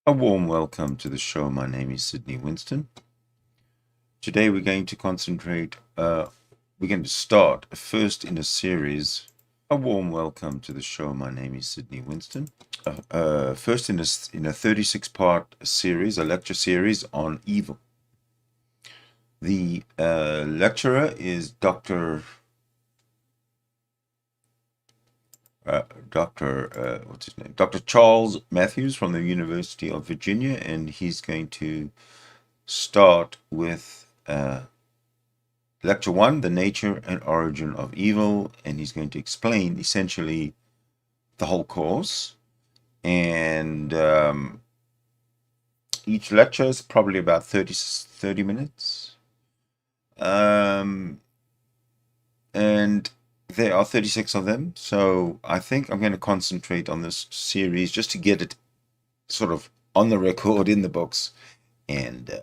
A warm welcome to the show. My name is Sydney Winston. Today we're going to start a first in a series. A warm welcome to the show. My name is Sydney Winston. First in a 36-part series, a lecture series on evil. The lecturer is Dr. Charles Mathewes from the University of Virginia, and he's going to start with Lecture 1, The Nature and Origin of Evil, and he's going to explain essentially the whole course. And each lecture is probably about 30 minutes. And there are 36 of them, so I think I'm going to concentrate on this series just to get it sort of on the record in the books and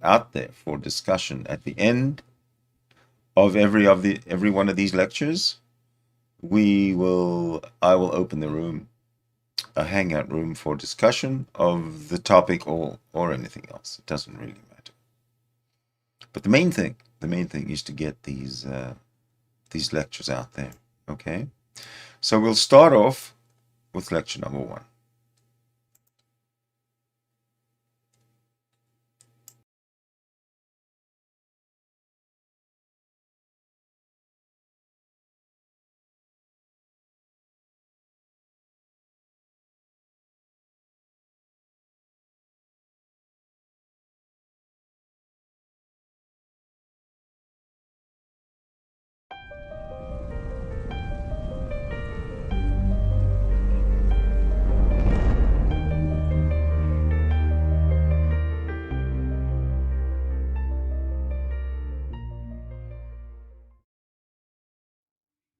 out there for discussion. At the end of every one of these lectures, I will open the room, a hangout room for discussion of the topic or anything else. It doesn't really matter. But the main thing is to get these lectures out there. Okay, so we'll start off with lecture number 1.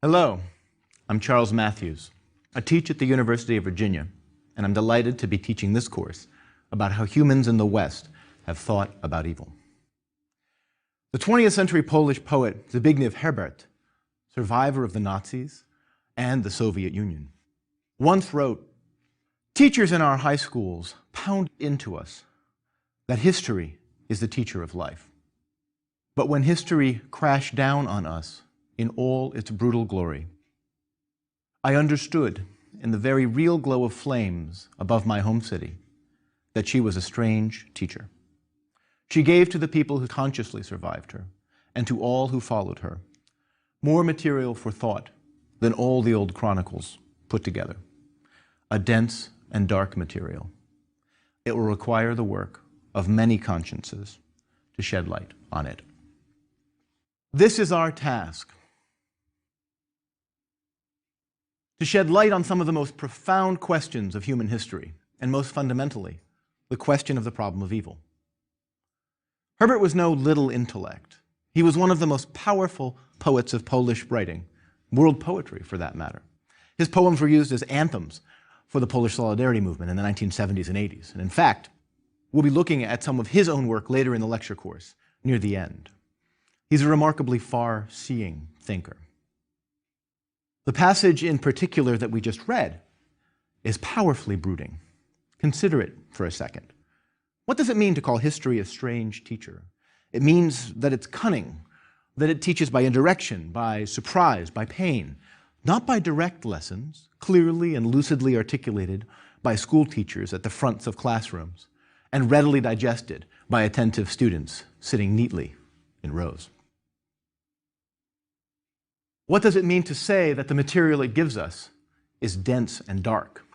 Hello, I'm Charles Mathewes. I teach at the University of Virginia, and I'm delighted to be teaching this course about how humans in the West have thought about evil. The 20th century Polish poet Zbigniew Herbert, survivor of the Nazis and the Soviet Union, once wrote, "Teachers in our high schools pound into us that history is the teacher of life. But when history crashed down on us in all its brutal glory, I understood in the very real glow of flames above my home city that she was a strange teacher. She gave to the people who consciously survived her, and to all who followed her, more material for thought than all the old chronicles put together, a dense and dark material. It will require the work of many consciences to shed light on it." This is our task: to shed light on some of the most profound questions of human history, and most fundamentally, the question of the problem of evil. Herbert was no little intellect. He was one of the most powerful poets of Polish writing, world poetry for that matter. His poems were used as anthems for the Polish Solidarity movement in the 1970s and 80s. And in fact, we'll be looking at some of his own work later in the lecture course, near the end. He's a remarkably far-seeing thinker. The passage in particular that we just read is powerfully brooding. Consider it for a second. What does it mean to call history a strange teacher? It means that it's cunning, that it teaches by indirection, by surprise, by pain, not by direct lessons, clearly and lucidly articulated by school teachers at the fronts of classrooms, and readily digested by attentive students sitting neatly in rows. What does it mean to say that the material it gives us is dense and dark?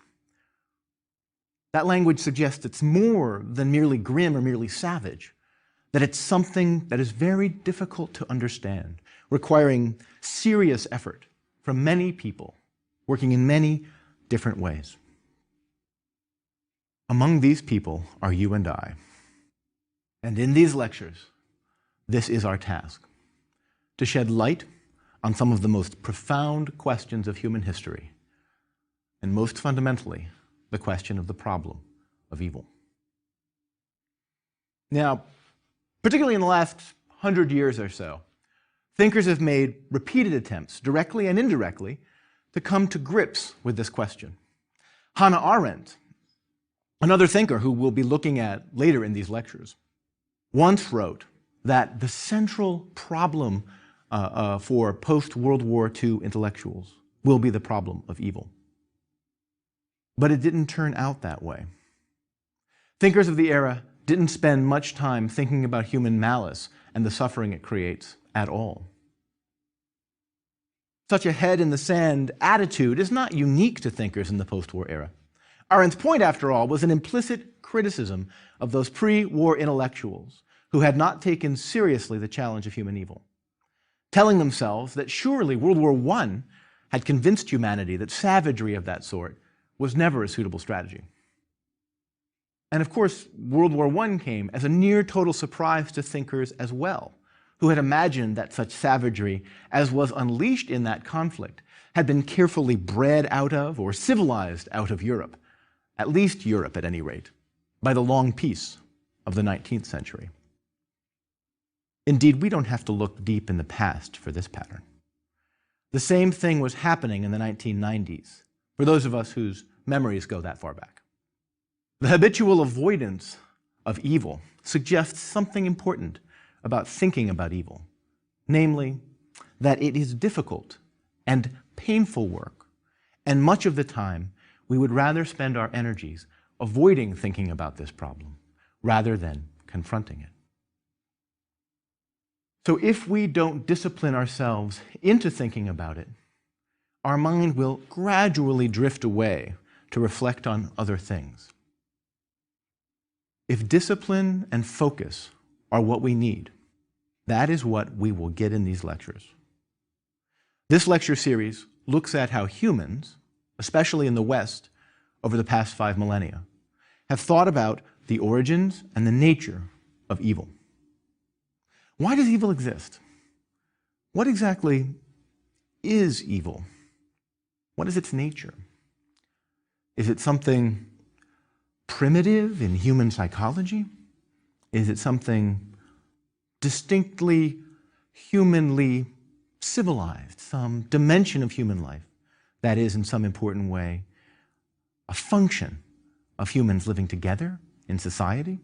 That language suggests it's more than merely grim or merely savage, that it's something that is very difficult to understand, requiring serious effort from many people, working in many different ways. Among these people are you and I. And in these lectures, this is our task: to shed light on some of the most profound questions of human history, and most fundamentally, the question of the problem of evil. Now, particularly in the last 100 years or so, thinkers have made repeated attempts, directly and indirectly, to come to grips with this question. Hannah Arendt Another thinker who we'll be looking at later in these lectures once wrote that the central problem for post-World War II intellectuals will be the problem of evil. But it didn't turn out that way. Thinkers of the era didn't spend much time thinking about human malice and the suffering it creates at all. Such a head-in-the-sand attitude is not unique to thinkers in the post-war era. Arendt's point, after all, was an implicit criticism of those pre-war intellectuals who had not taken seriously the challenge of human evil, telling themselves that surely World War I had convinced humanity that savagery of that sort was never a suitable strategy. And of course, World War I came as a near-total surprise to thinkers as well, who had imagined that such savagery as was unleashed in that conflict had been carefully bred out of or civilized out of Europe, at least Europe at any rate, by the long peace of the 19th century. Indeed, we don't have to look deep in the past for this pattern. The same thing was happening in the 1990s, for those of us whose memories go that far back. The habitual avoidance of evil suggests something important about thinking about evil, namely that it is difficult and painful work, and much of the time we would rather spend our energies avoiding thinking about this problem rather than confronting it. So if we don't discipline ourselves into thinking about it, our mind will gradually drift away to reflect on other things. If discipline and focus are what we need, that is what we will get in these lectures. This lecture series looks at how humans, especially in the West, over the past 5 millennia, have thought about the origins and the nature of evil. Why does evil exist? What exactly is evil? What is its nature? Is it something primitive in human psychology? Is it something distinctly humanly civilized, some dimension of human life that is in some important way a function of humans living together in society?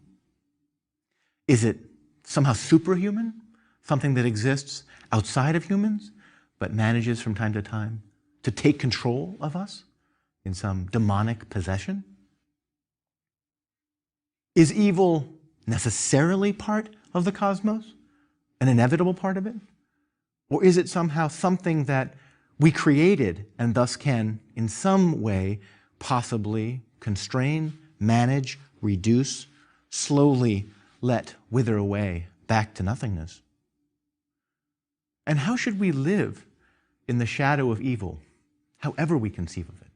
Is it somehow superhuman, something that exists outside of humans but manages from time to time to take control of us in some demonic possession? Is evil necessarily part of the cosmos, an inevitable part of it? Or is it somehow something that we created and thus can, in some way, possibly constrain, manage, reduce, slowly let wither away back to nothingness? And how should we live in the shadow of evil, however we conceive of it?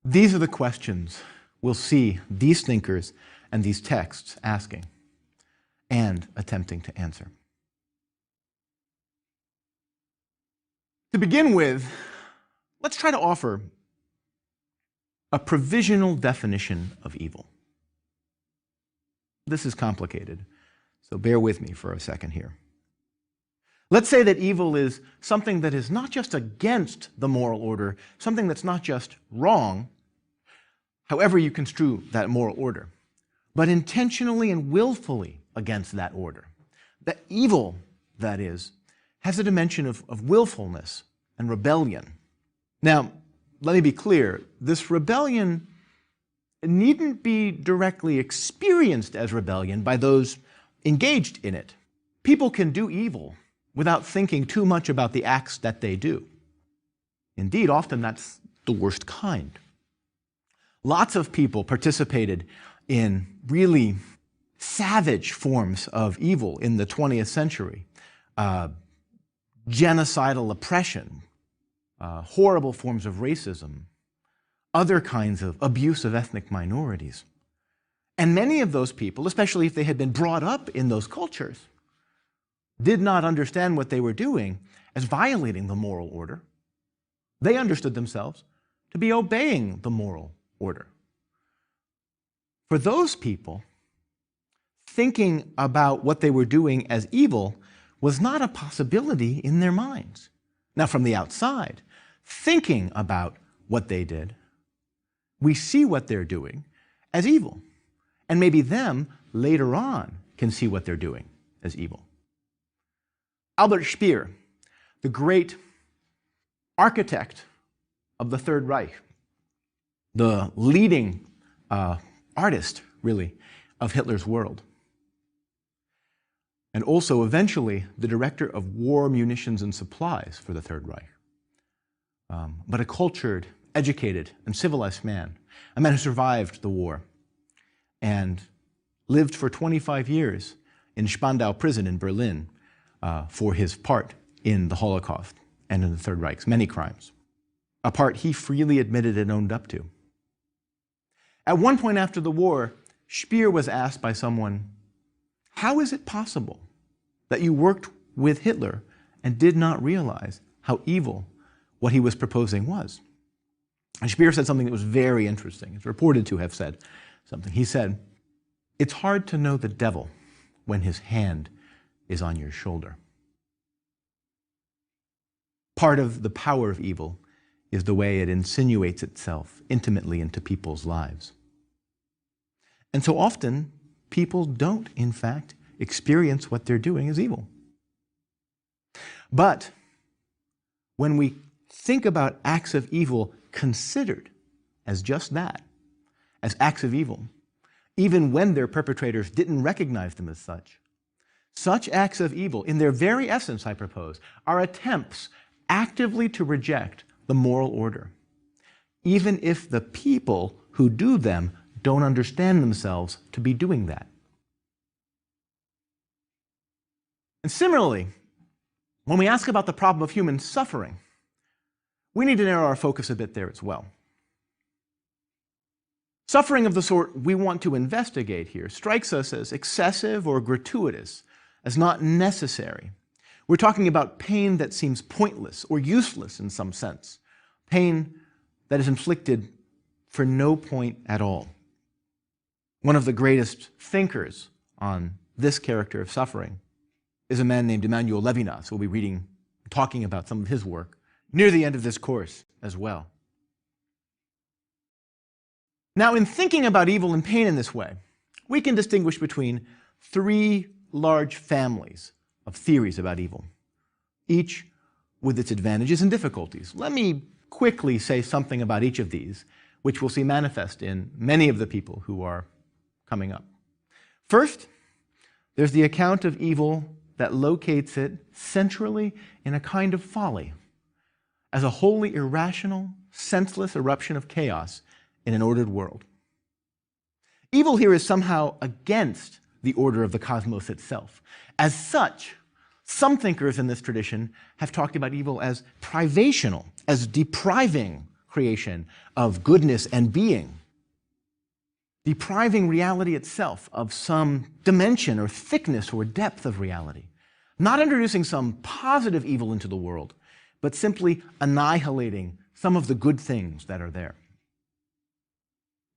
These are the questions we'll see these thinkers and these texts asking and attempting to answer. To begin with, let's try to offer a provisional definition of evil. This is complicated, so bear with me for a second here. Let's say that evil is something that is not just against the moral order, something that's not just wrong, however you construe that moral order, but intentionally and willfully against that order. The evil, that is, has a dimension of willfulness and rebellion. Now, let me be clear, this rebellion needn't be directly experienced as rebellion by those engaged in it. People can do evil without thinking too much about the acts that they do. Indeed, often that's the worst kind. Lots of people participated in really savage forms of evil in the 20th century. Genocidal oppression, horrible forms of racism, other kinds of abuse of ethnic minorities. And many of those people, especially if they had been brought up in those cultures, did not understand what they were doing as violating the moral order. They understood themselves to be obeying the moral order. For those people, thinking about what they were doing as evil was not a possibility in their minds. Now, from the outside, thinking about what they did we see what they're doing as evil. And maybe them, later on, can see what they're doing as evil. Albert Speer, the great architect of the Third Reich, the leading artist, really, of Hitler's world, and also eventually the director of war munitions and supplies for the Third Reich, but a cultured, educated, and civilized man, a man who survived the war and lived for 25 years in Spandau prison in Berlin for his part in the Holocaust and in the Third Reich's many crimes, a part he freely admitted and owned up to. At one point after the war, Speer was asked by someone, "How is it possible that you worked with Hitler and did not realize how evil what he was proposing was?" And Speer said something that was very interesting. It's reported to have said something. He said, "It's hard to know the devil when his hand is on your shoulder." Part of the power of evil is the way it insinuates itself intimately into people's lives. And so often, people don't, in fact, experience what they're doing as evil. But when we think about acts of evil considered as just that, as acts of evil, even when their perpetrators didn't recognize them as such acts of evil, in their very essence, I propose, are attempts actively to reject the moral order, even if the people who do them don't understand themselves to be doing that. And similarly, when we ask about the problem of human suffering, we need to narrow our focus a bit there as well. Suffering of the sort we want to investigate here strikes us as excessive or gratuitous, as not necessary. We're talking about pain that seems pointless or useless in some sense, pain that is inflicted for no point at all. One of the greatest thinkers on this character of suffering is a man named Emmanuel Levinas. We'll be talking about some of his work near the end of this course as well. Now, in thinking about evil and pain in this way, we can distinguish between three large families of theories about evil, each with its advantages and difficulties. Let me quickly say something about each of these, which we'll see manifest in many of the people who are coming up. First, there's the account of evil that locates it centrally in a kind of folly, as a wholly irrational, senseless eruption of chaos in an ordered world. Evil here is somehow against the order of the cosmos itself. As such, some thinkers in this tradition have talked about evil as privational, as depriving creation of goodness and being, depriving reality itself of some dimension or thickness or depth of reality, not introducing some positive evil into the world, but simply annihilating some of the good things that are there.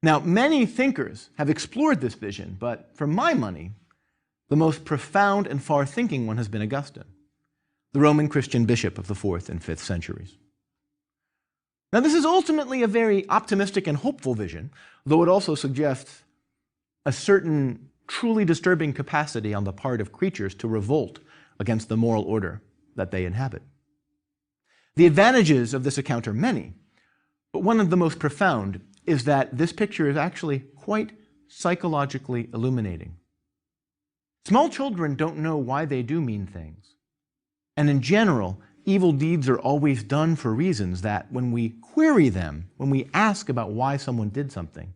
Now, many thinkers have explored this vision, but for my money, the most profound and far-thinking one has been Augustine, the Roman Christian bishop of the 4th and 5th centuries. Now, this is ultimately a very optimistic and hopeful vision, though it also suggests a certain truly disturbing capacity on the part of creatures to revolt against the moral order that they inhabit. The advantages of this account are many, but one of the most profound is that this picture is actually quite psychologically illuminating. Small children don't know why they do mean things. And in general, evil deeds are always done for reasons that when we query them, when we ask about why someone did something,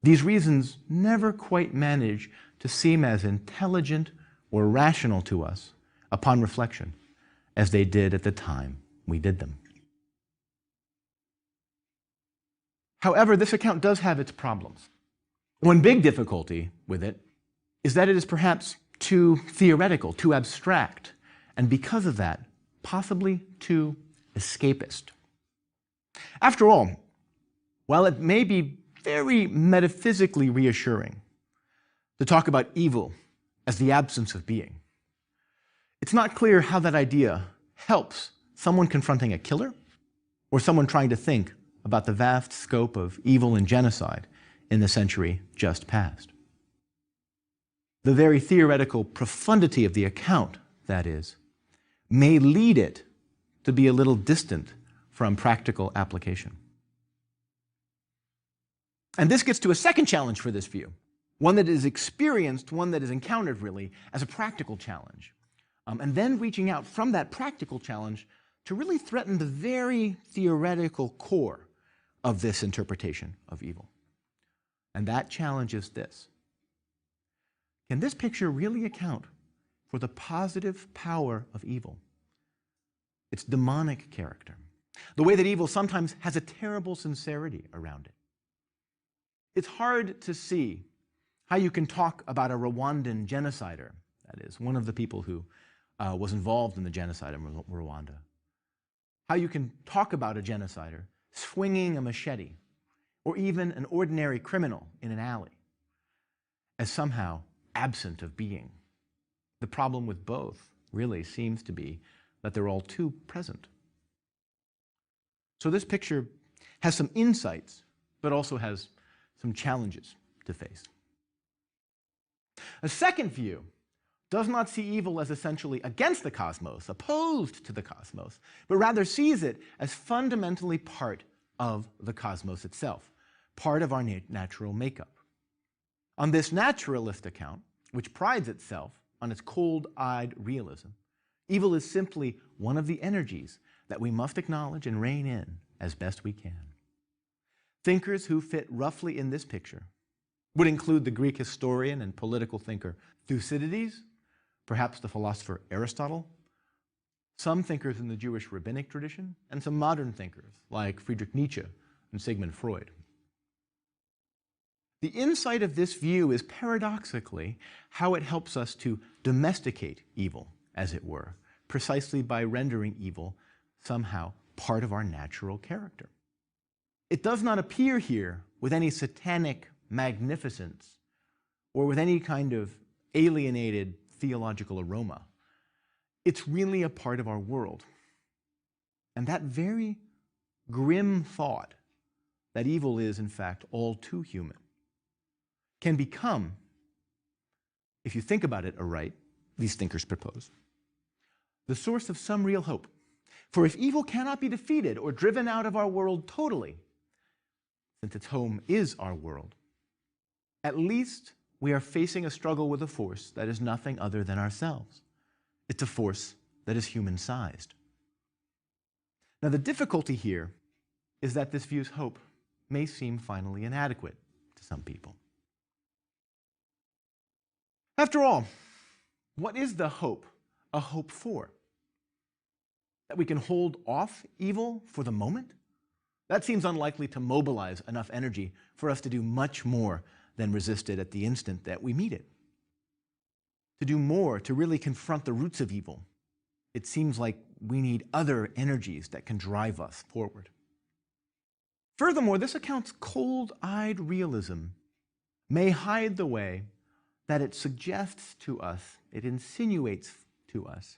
these reasons never quite manage to seem as intelligent or rational to us upon reflection as they did at the time we did them. However, this account does have its problems. One big difficulty with it is that it is perhaps too theoretical, too abstract, and because of that, possibly too escapist. After all, while it may be very metaphysically reassuring to talk about evil as the absence of being, it's not clear how that idea helps someone confronting a killer or someone trying to think about the vast scope of evil and genocide in the century just past. The very theoretical profundity of the account, that is, may lead it to be a little distant from practical application. And this gets to a second challenge for this view, one that is experienced, one that is encountered really as a practical challenge, and then reaching out from that practical challenge to really threaten the very theoretical core of this interpretation of evil. And that challenge is this: can this picture really account for the positive power of evil, its demonic character, the way that evil sometimes has a terrible sincerity around it? It's hard to see how you can talk about a Rwandan genocider, that is, one of the people who was involved in the genocide in Rwanda, how you can talk about a genocider swinging a machete, or even an ordinary criminal in an alley, as somehow absent of being. The problem with both really seems to be that they're all too present. So this picture has some insights, but also has some challenges to face. A second view does not see evil as essentially against the cosmos, opposed to the cosmos, but rather sees it as fundamentally part of the cosmos itself, part of our natural makeup. On this naturalist account, which prides itself on its cold-eyed realism, evil is simply one of the energies that we must acknowledge and rein in as best we can. Thinkers who fit roughly in this picture would include the Greek historian and political thinker Thucydides, perhaps the philosopher Aristotle, some thinkers in the Jewish rabbinic tradition, and some modern thinkers like Friedrich Nietzsche and Sigmund Freud. The insight of this view is paradoxically how it helps us to domesticate evil, as it were, precisely by rendering evil somehow part of our natural character. It does not appear here with any satanic magnificence or with any kind of alienated theological aroma. It's really a part of our world. And that very grim thought that evil is, in fact, all too human can become, if you think about it aright, these thinkers propose, the source of some real hope. For if evil cannot be defeated or driven out of our world totally, since its home is our world, at least we are facing a struggle with a force that is nothing other than ourselves. It's a force that is human-sized. Now, the difficulty here is that this view's hope may seem finally inadequate to some people. After all, what is the hope a hope for? That we can hold off evil for the moment? That seems unlikely to mobilize enough energy for us to do much more than resist it at the instant that we meet it. To do more, to really confront the roots of evil, it seems like we need other energies that can drive us forward. Furthermore, this account's cold-eyed realism may hide the way that it suggests to us, it insinuates to us,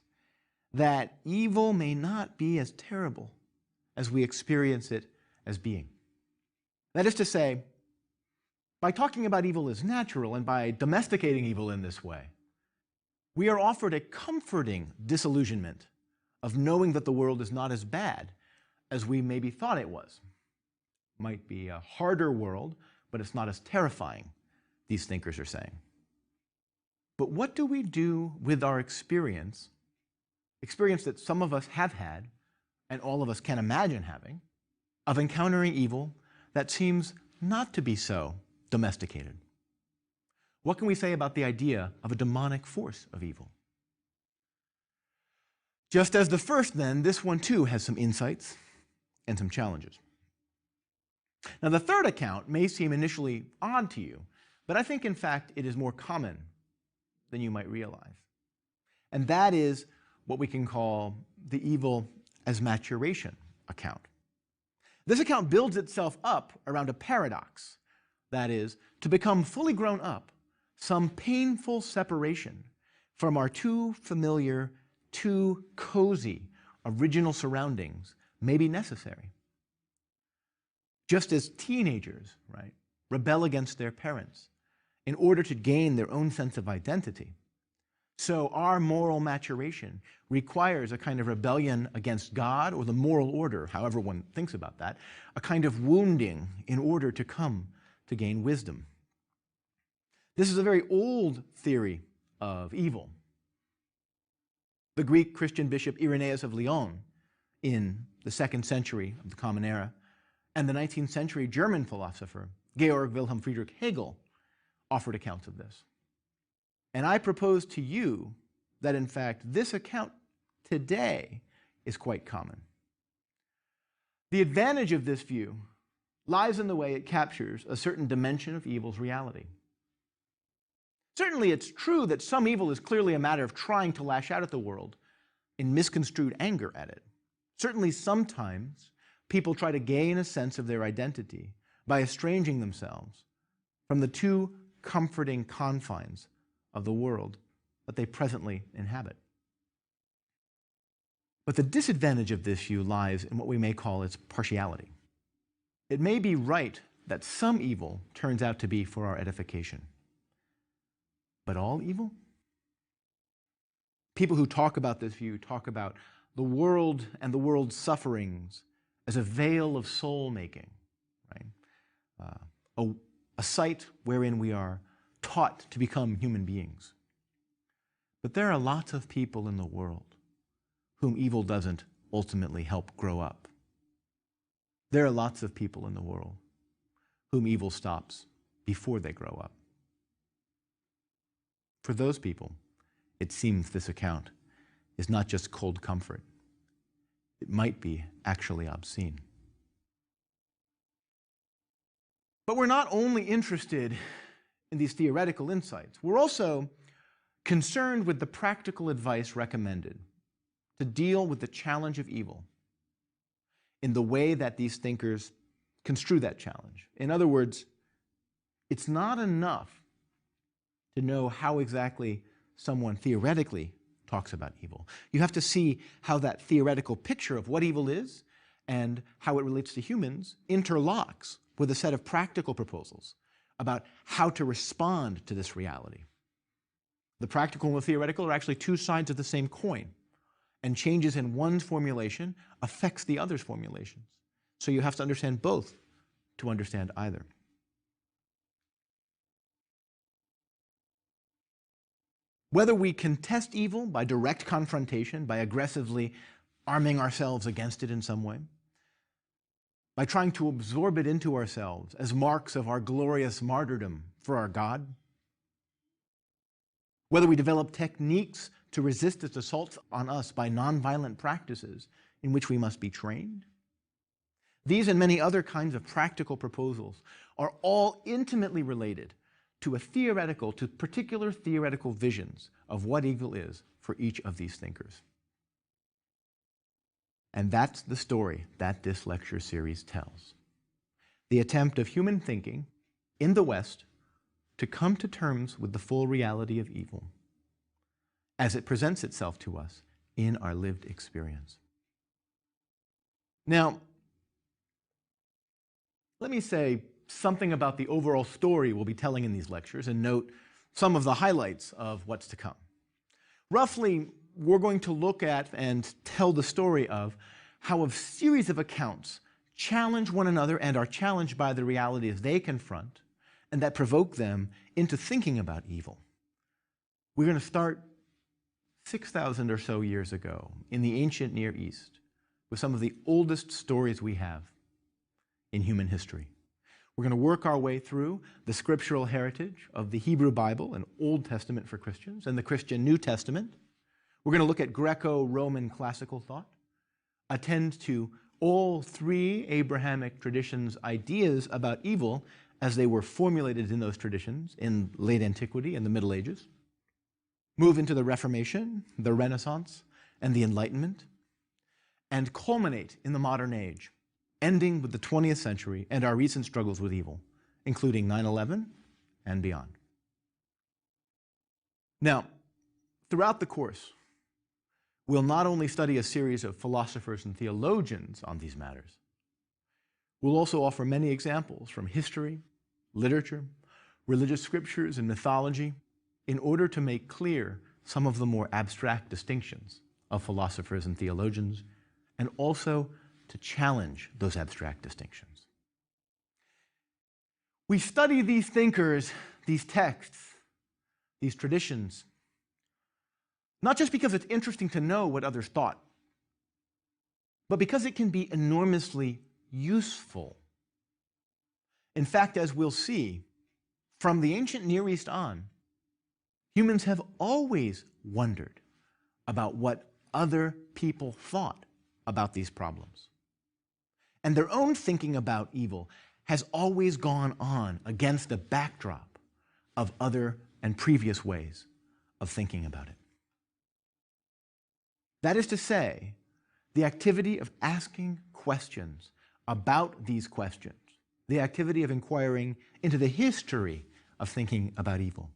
that evil may not be as terrible as we experience it as being. That is to say, by talking about evil as natural and by domesticating evil in this way, we are offered a comforting disillusionment of knowing that the world is not as bad as we maybe thought it was. It might be a harder world, but it's not as terrifying, these thinkers are saying. But what do we do with our experience that some of us have had, and all of us can imagine having, of encountering evil that seems not to be so domesticated? What can we say about the idea of a demonic force of evil? Just as the first, then, this one too has some insights and some challenges. Now, the third account may seem initially odd to you, but I think, in fact, it is more common than you might realize. And that is what we can call the evil as maturation account. This account builds itself up around a paradox, that is, to become fully grown up, some painful separation from our too familiar, too cozy original surroundings may be necessary. Just as teenagers, right, rebel against their parents in order to gain their own sense of identity, so our moral maturation requires a kind of rebellion against God or the moral order, however one thinks about that, a kind of wounding in order to come to gain wisdom. This is a very old theory of evil. The Greek Christian bishop Irenaeus of Lyon in the 2nd century of the Common Era and the 19th century German philosopher Georg Wilhelm Friedrich Hegel offered accounts of this. And I propose to you that, in fact, this account today is quite common. The advantage of this view lies in the way it captures a certain dimension of evil's reality. Certainly, it's true that some evil is clearly a matter of trying to lash out at the world in misconstrued anger at it. Certainly, sometimes people try to gain a sense of their identity by estranging themselves from the too comforting confines of the world that they presently inhabit. But the disadvantage of this view lies in what we may call its partiality. It may be right that some evil turns out to be for our edification. But all evil? People who talk about this view talk about the world and the world's sufferings as a veil of soul-making, right? A site wherein we are taught to become human beings. But there are lots of people in the world whom evil doesn't ultimately help grow up. There are lots of people in the world whom evil stops before they grow up. For those people, it seems this account is not just cold comfort. It might be actually obscene. But we're not only interested in these theoretical insights. We're also concerned with the practical advice recommended to deal with the challenge of evil in the way that these thinkers construe that challenge. In other words, it's not enough to know how exactly someone theoretically talks about evil. You have to see how that theoretical picture of what evil is and how it relates to humans interlocks with a set of practical proposals about how to respond to this reality. The practical and the theoretical are actually two sides of the same coin, and changes in one's formulation affects the other's formulations. So you have to understand both to understand either. Whether we contest evil by direct confrontation, by aggressively arming ourselves against it in some way, by trying to absorb it into ourselves as marks of our glorious martyrdom for our God, whether we develop techniques to resist its assaults on us by nonviolent practices in which we must be trained, these and many other kinds of practical proposals are all intimately related to particular theoretical visions of what evil is for each of these thinkers. And that's the story that this lecture series tells. The attempt of human thinking in the West to come to terms with the full reality of evil as it presents itself to us in our lived experience. Now, let me say something about the overall story we'll be telling in these lectures and note some of the highlights of what's to come. Roughly, we're going to look at and tell the story of how a series of accounts challenge one another and are challenged by the realities they confront and that provoke them into thinking about evil. We're going to start 6,000 or so years ago in the ancient Near East with some of the oldest stories we have in human history. We're going to work our way through the scriptural heritage of the Hebrew Bible, an Old Testament for Christians, and the Christian New Testament. We're going to look at Greco-Roman classical thought, attend to all three Abrahamic traditions' ideas about evil as they were formulated in those traditions in late antiquity and the Middle Ages, move into the Reformation, the Renaissance, and the Enlightenment, and culminate in the modern age, ending with the 20th century and our recent struggles with evil, including 9/11 and beyond. Now, throughout the course, we'll not only study a series of philosophers and theologians on these matters, We'll also offer many examples from history, literature, religious scriptures, and mythology in order to make clear some of the more abstract distinctions of philosophers and theologians, and also to challenge those abstract distinctions. We study these thinkers, these texts, these traditions, not just because it's interesting to know what others thought, but because it can be enormously useful. In fact, as we'll see, from the ancient Near East on, humans have always wondered about what other people thought about these problems. And their own thinking about evil has always gone on against a backdrop of other and previous ways of thinking about it. That is to say, the activity of asking questions about these questions, the activity of inquiring into the history of thinking about evil,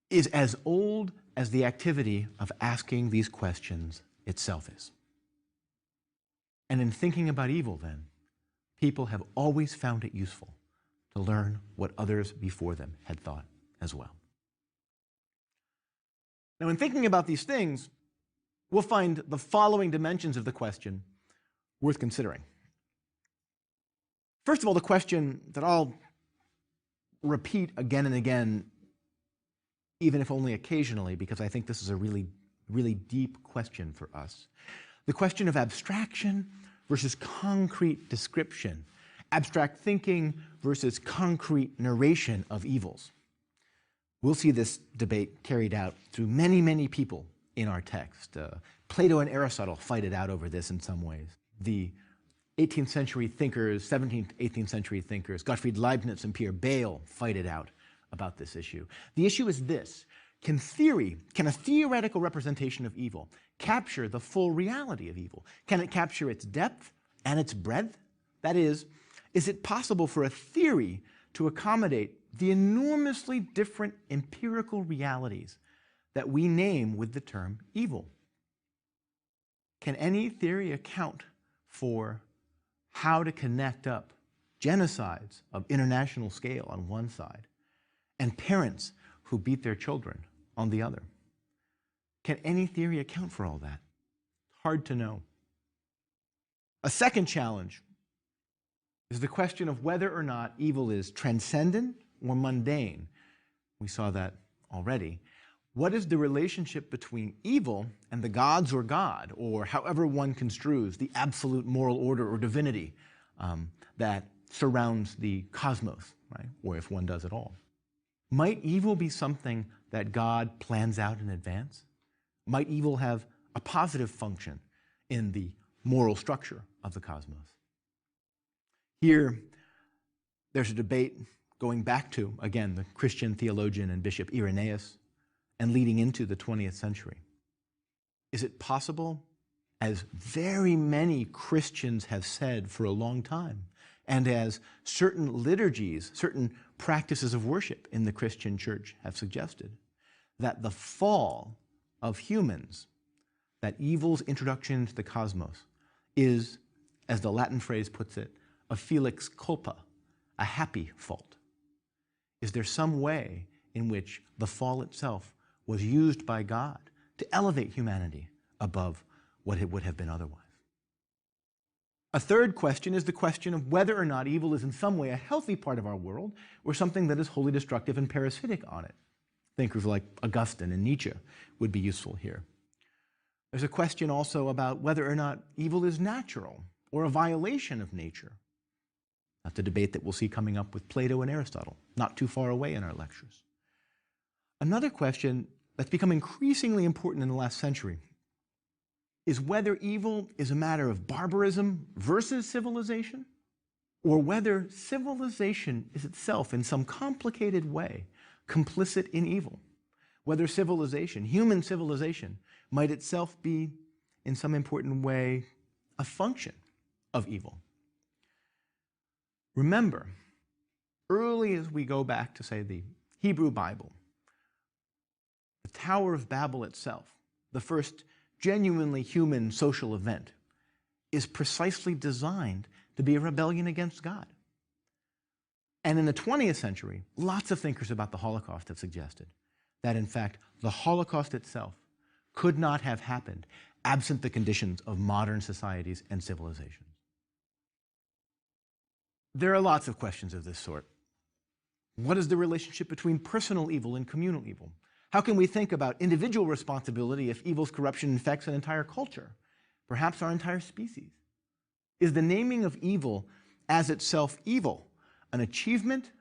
is as old as the activity of asking these questions itself is. And in thinking about evil, then, people have always found it useful to learn what others before them had thought as well. Now, in thinking about these things, we'll find the following dimensions of the question worth considering. First of all, the question that I'll repeat again and again, even if only occasionally, because I think this is a really, really deep question for us. The question of abstraction versus concrete description, abstract thinking versus concrete narration of evils. We'll see this debate carried out through many, many people in our text. Plato and Aristotle fight it out over this in some ways. The 18th century thinkers, 17th, 18th century thinkers, Gottfried Leibniz and Pierre Bayle fight it out about this issue. The issue is this: can a theoretical representation of evil capture the full reality of evil? Can it capture its depth and its breadth? That is it possible for a theory to accommodate the enormously different empirical realities that we name with the term evil? Can any theory account for how to connect up genocides of international scale on one side and parents who beat their children on the other? Can any theory account for all that? Hard to know. A second challenge is the question of whether or not evil is transcendent or mundane. We saw that already. What is the relationship between evil and the gods or God, or however one construes the absolute moral order or divinity that surrounds the cosmos, right? Or if one does at all. Might evil be something that God plans out in advance? Might evil have a positive function in the moral structure of the cosmos? Here, there's a debate going back to, again, the Christian theologian and bishop Irenaeus, and leading into the 20th century. Is it possible, as very many Christians have said for a long time, and as certain liturgies, certain practices of worship in the Christian church have suggested, that the fall of humans, that evil's introduction into the cosmos, is, as the Latin phrase puts it, a felix culpa, a happy fault? Is there some way in which the fall itself was used by God to elevate humanity above what it would have been otherwise? A third question is the question of whether or not evil is in some way a healthy part of our world or something that is wholly destructive and parasitic on it. Thinkers like Augustine and Nietzsche would be useful here. There's a question also about whether or not evil is natural or a violation of nature. That's a debate that we'll see coming up with Plato and Aristotle, not too far away in our lectures. Another question that's become increasingly important in the last century is whether evil is a matter of barbarism versus civilization, or whether civilization is itself in some complicated way complicit in evil. Whether civilization, human civilization, might itself be in some important way a function of evil. Remember, early as we go back to, say, the Hebrew Bible, the Tower of Babel itself, the first genuinely human social event, is precisely designed to be a rebellion against God. And in the 20th century, lots of thinkers about the Holocaust have suggested that, in fact, the Holocaust itself could not have happened absent the conditions of modern societies and civilizations. There are lots of questions of this sort. What is the relationship between personal evil and communal evil? How can we think about individual responsibility if evil's corruption infects an entire culture, perhaps our entire species? Is the naming of evil as itself evil an achievement,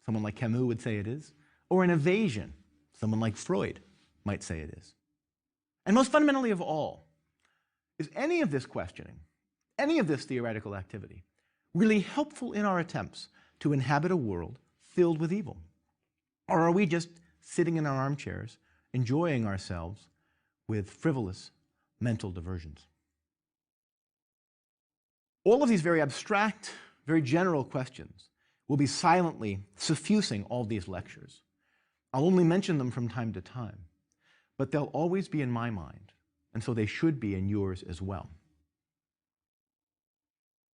someone like Camus would say it is, or an evasion, someone like Freud might say it is? And most fundamentally of all, is any of this questioning, any of this theoretical activity, really helpful in our attempts to inhabit a world filled with evil? Or are we just sitting in our armchairs, enjoying ourselves with frivolous mental diversions? All of these very abstract, very general questions will be silently suffusing all these lectures. I'll only mention them from time to time, but they'll always be in my mind, and so they should be in yours as well.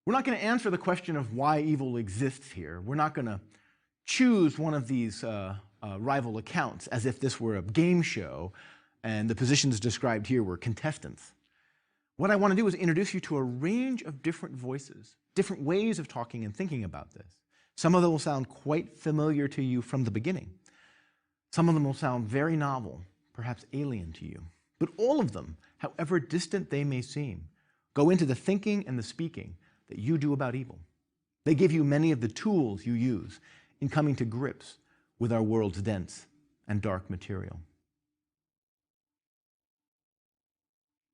We're not going to answer the question of why evil exists here. We're not going to choose one of these rival accounts as if this were a game show and the positions described here were contestants. What I want to do is introduce you to a range of different voices, different ways of talking and thinking about this. Some of them will sound quite familiar to you from the beginning. Some of them will sound very novel, perhaps alien to you. But all of them, however distant they may seem, go into the thinking and the speaking that you do about evil. They give you many of the tools you use in coming to grips with our world's dense and dark material.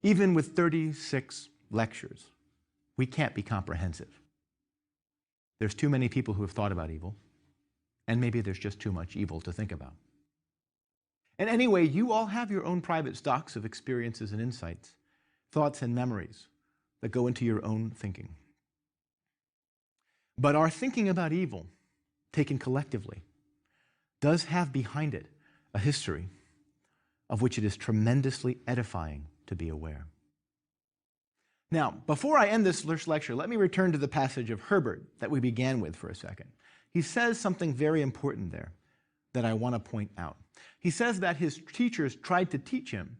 Even with 36 lectures, we can't be comprehensive. There's too many people who have thought about evil, and maybe there's just too much evil to think about. And anyway, you all have your own private stocks of experiences and insights, thoughts and memories that go into your own thinking. But our thinking about evil, taken collectively, does have behind it a history of which it is tremendously edifying to be aware. Now, before I end this lecture, let me return to the passage of Herbert that we began with for a second. He says something very important there that I want to point out. He says that his teachers tried to teach him,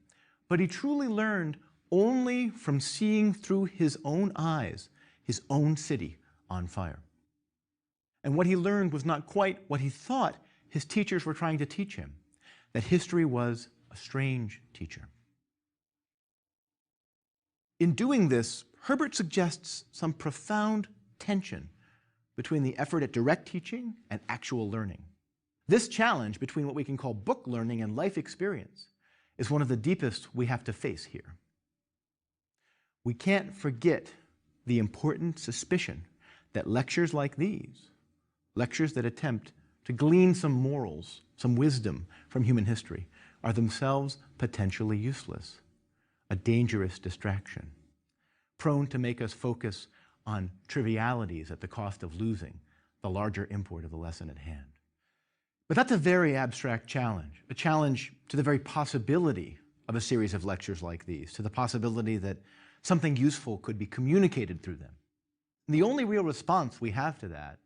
but he truly learned only from seeing through his own eyes his own city on fire. And what he learned was not quite what he thought his teachers were trying to teach him, that history was a strange teacher. In doing this, Herbert suggests some profound tension between the effort at direct teaching and actual learning. This challenge between what we can call book learning and life experience is one of the deepest we have to face here. We can't forget the important suspicion that lectures like these, lectures that attempt to glean some morals, some wisdom from human history, are themselves potentially useless, a dangerous distraction, prone to make us focus on trivialities at the cost of losing the larger import of the lesson at hand. But that's a very abstract challenge, a challenge to the very possibility of a series of lectures like these, to the possibility that something useful could be communicated through them. And the only real response we have to that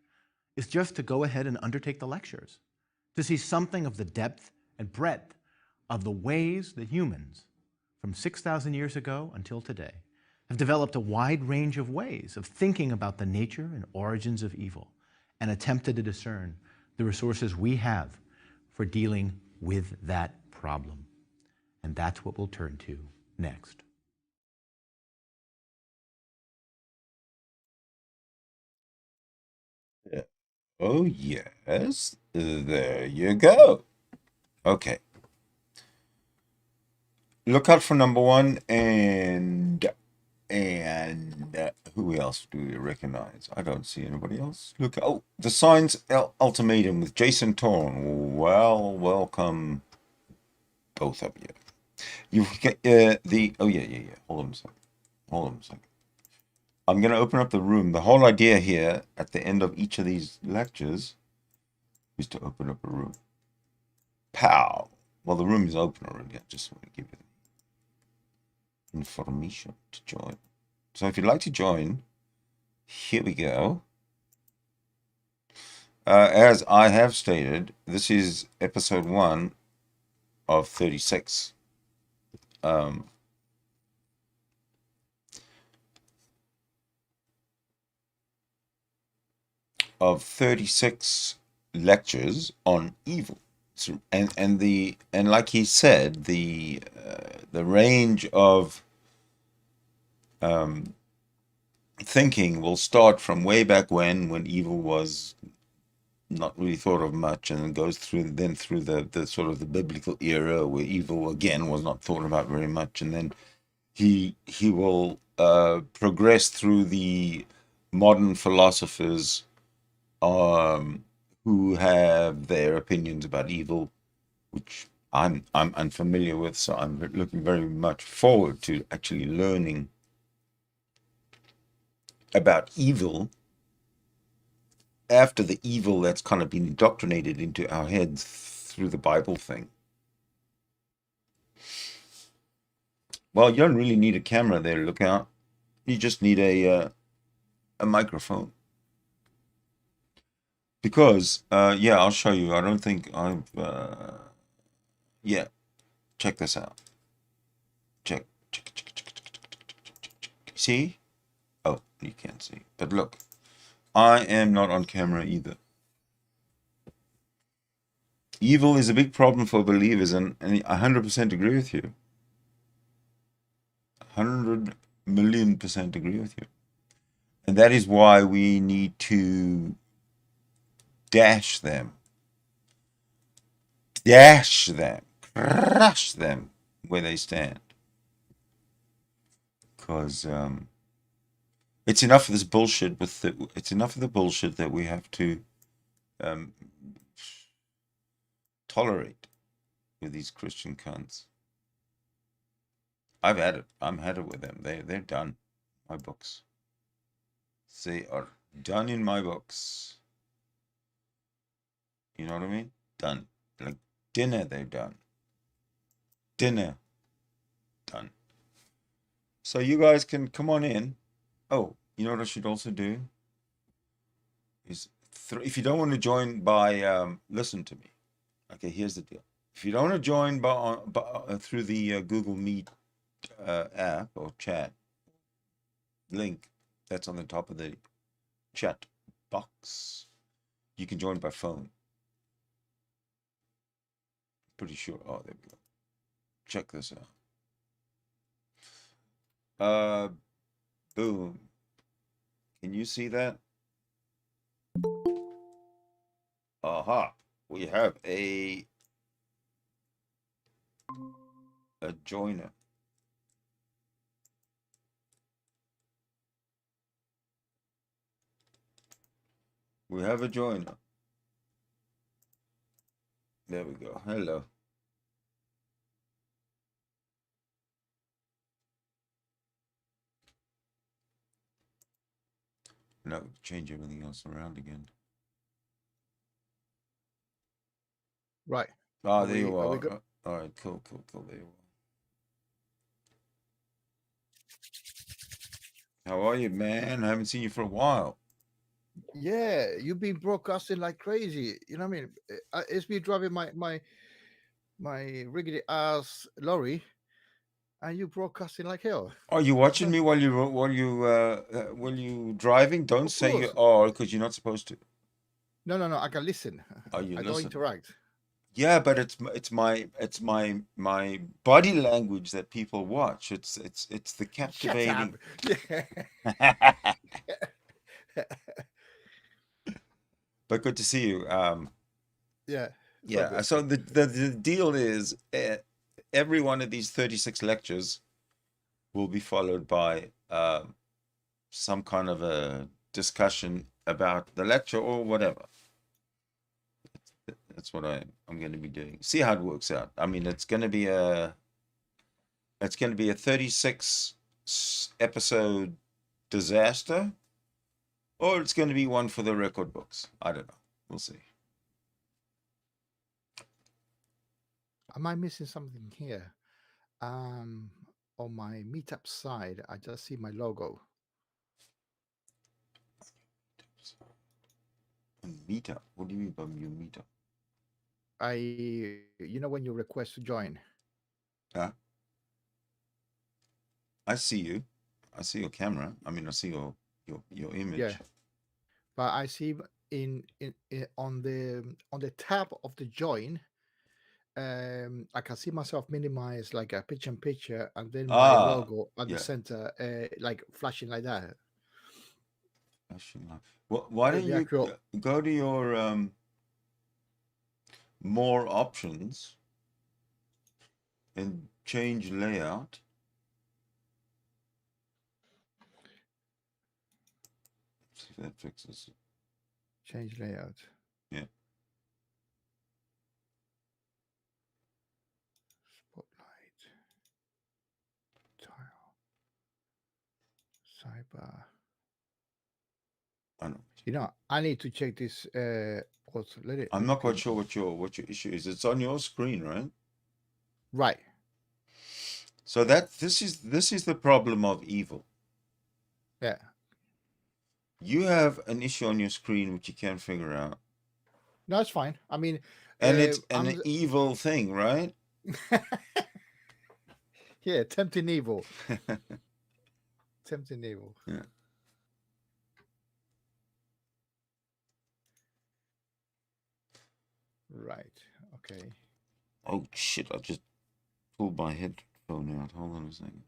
is just to go ahead and undertake the lectures, to see something of the depth and breadth of the ways that humans, from 6,000 years ago until today, have developed a wide range of ways of thinking about the nature and origins of evil and attempted to discern the resources we have for dealing with that problem. And that's what we'll turn to next. Oh, yes. There you go. Okay. Look out for number one and who else do we recognize? I don't see anybody else. Look, oh, the Science Ultimatum with Jason Torn. Well, welcome, both of you. You get oh yeah. Hold on a second. I'm going to open up the room. The whole idea here at the end of each of these lectures is to open up a room. Pow. Well, the room is open already. I just want to give you information to join. So if you'd like to join, Here we go. As I have stated, this is episode 1 of 36. Of 36 lectures on evil. So, and like he said, the range of thinking will start from way back when evil was not really thought of much, and then goes through the sort of the biblical era where evil again was not thought about very much, and then he will progress through the modern philosophers who have their opinions about evil, which I'm unfamiliar with, so I'm looking very much forward to actually learning about evil after the evil that's kind of been indoctrinated into our heads through the Bible thing. Well, you don't really need a camera there to look out. You just need a microphone. Because, yeah, I'll show you. I don't think I've, yeah, check this out. Check. See? Oh, you can't see. But look, I am not on camera either. Evil is a big problem for believers, and I 100% agree with you. 100,000,000% agree with you. And that is why we need to dash them, crush them where they stand. Because it's enough of this bullshit it's enough of the bullshit that we have to tolerate with these Christian cunts. I've had it. I'm had it with them. They're done. My books. They are done in my books. You know what I mean? Done. Like dinner, they're done. Dinner. Done. So you guys can come on in. Oh, you know what I should also do? Is if you don't want to join by listen to me. Okay, here's the deal. If you don't want to join through the Google Meet app or chat link that's on the top of the chat box, you can join by phone. Pretty sure. Oh, there we go. Check this out. Boom. Can you see that? Aha. We have a joiner. We have a joiner. There we go. Hello. Now change everything else around again. Right. Ah, there you are. All right, cool. There you are. How are you, man? I haven't seen you for a while. Yeah, you've been broadcasting like crazy. You know what I mean? It's me driving my riggedy ass lorry, and you broadcasting like hell. Are you watching me while you driving? Don't Of say you course. are, because you're not supposed to. No. I can listen. Oh, you I don't listen. interact. Yeah, but it's my body language that people watch. It's the captivating. Shut up. But good to see you. Yeah. Yeah. So the deal is, every one of these 36 lectures will be followed by some kind of a discussion about the lecture or whatever. That's what I'm going to be doing. See how it works out. I mean, it's going to be a 36 episode disaster, or it's going to be one for the record books. I don't know. We'll see. Am I missing something here? On my meetup side, I just see my logo. A meetup? What do you mean by your meetup? When you request to join. Huh? I see you. I see your camera. I mean, I see your image. Yeah, but I see in on the tab of the join, I can see myself minimized like a picture, and then my logo at the yeah. center, like flashing like that. Flashing light. Well, why don't The you actual go to your more options and change layout? See if that fixes it. change layout. Yeah. Spotlight. Tile. Sidebar. I know. I need to check this. Also, I'm not quite sure what your issue is. It's on your screen, right? Right. So this is the problem of evil. Yeah. You have an issue on your screen which you can't figure out. No, it's fine. I mean, And it's an evil thing, right? Yeah, tempting evil. Tempting evil. Yeah. Right. Okay. Oh shit! I just pulled my headphone out. Hold on a second.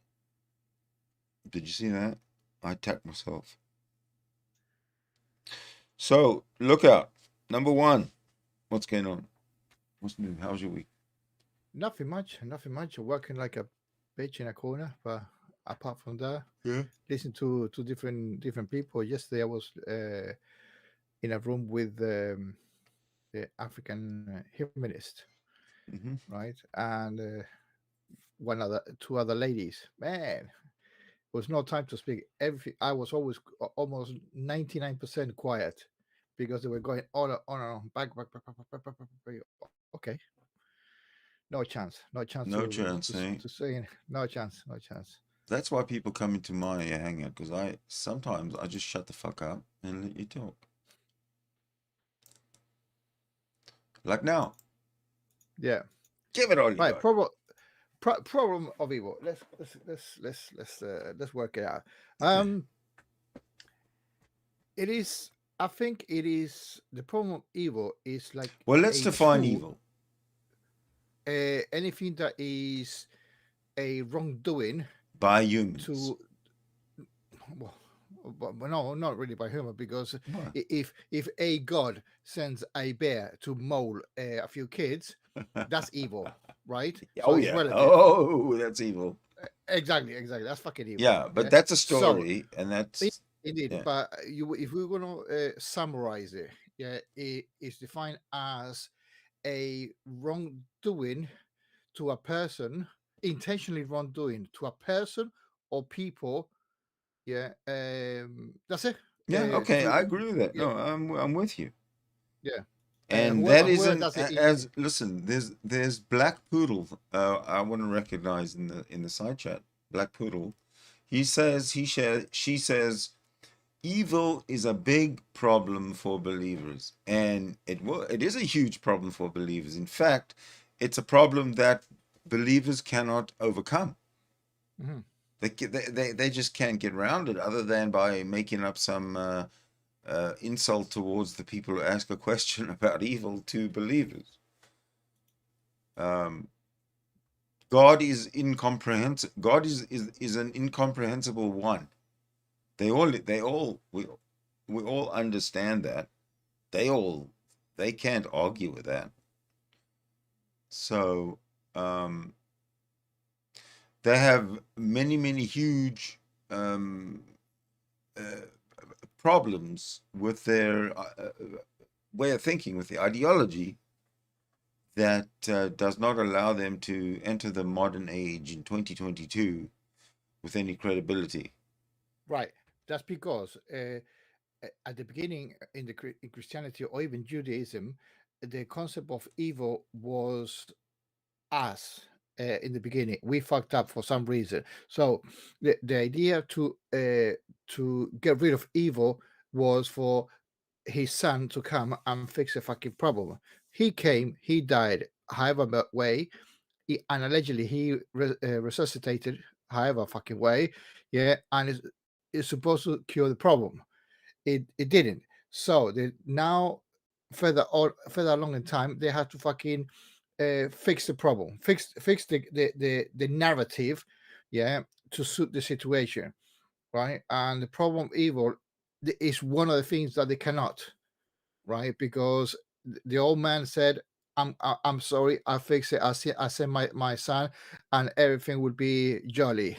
Did you see that? I tapped myself. So look out. Number one. What's going on? What's new? How's your week? Nothing much. Nothing much. Working like a bitch in a corner, but apart from that, Yeah. listen to different people. Yesterday I was in a room with the African humanist, Mm-hmm. right, and two other ladies. Man, was no time to speak. I was always almost 99% quiet because they were going on and on, back. Okay, no chance No chance, eh? to say no chance. That's why people come into my hangout, because I sometimes just shut the fuck up and let you talk. Like now. Yeah. Give it all you Right. got. Problem of evil. Let's work it out. It is. I think it is the problem of evil is like. Well, let's define tool, evil. Anything that is a wrongdoing By humans. Well, no, not really by human, because What? if a god sends a bear to maul a few kids, that's evil, right? Oh, So it's yeah. relative. Oh, that's evil. Exactly. That's fucking evil. Yeah, but that's a story, and that's indeed. yeah. But if we're gonna summarize it, yeah, it is defined as a wrongdoing to a person, intentionally wrongdoing to a person or people. Yeah, that's it. Yeah, okay, I agree with that. Yeah, No, I'm with you. yeah. And Whoever that isn't does it, as listen. There's Black Poodle. I want to recognize in the side chat. Black Poodle. He says she says, evil is a big problem for believers, and it is a huge problem for believers. In fact, it's a problem that believers cannot overcome. mm-hmm. They just can't get around it, other than by making up some insult towards the people who ask a question about evil to believers. God is incomprehensible. God is an incomprehensible one. We all understand that. They can't argue with that. So they have many huge problems with their way of thinking, with the ideology that does not allow them to enter the modern age in 2022 with any credibility. Right. That's because at the beginning in Christianity or even Judaism, the concept of evil was us. In the beginning, we fucked up for some reason. So the idea to get rid of evil was for his son to come and fix the fucking problem. He came, he died, however way, and allegedly he resuscitated, however fucking way, yeah, and is supposed to cure the problem. It didn't. So they now further along in time, they had to fucking fix the problem, fix the narrative, yeah, to suit the situation, right? And the problem evil is one of the things that they cannot, right? Because the old man said, I'm sorry, I fix it. I send my son, and everything would be jolly,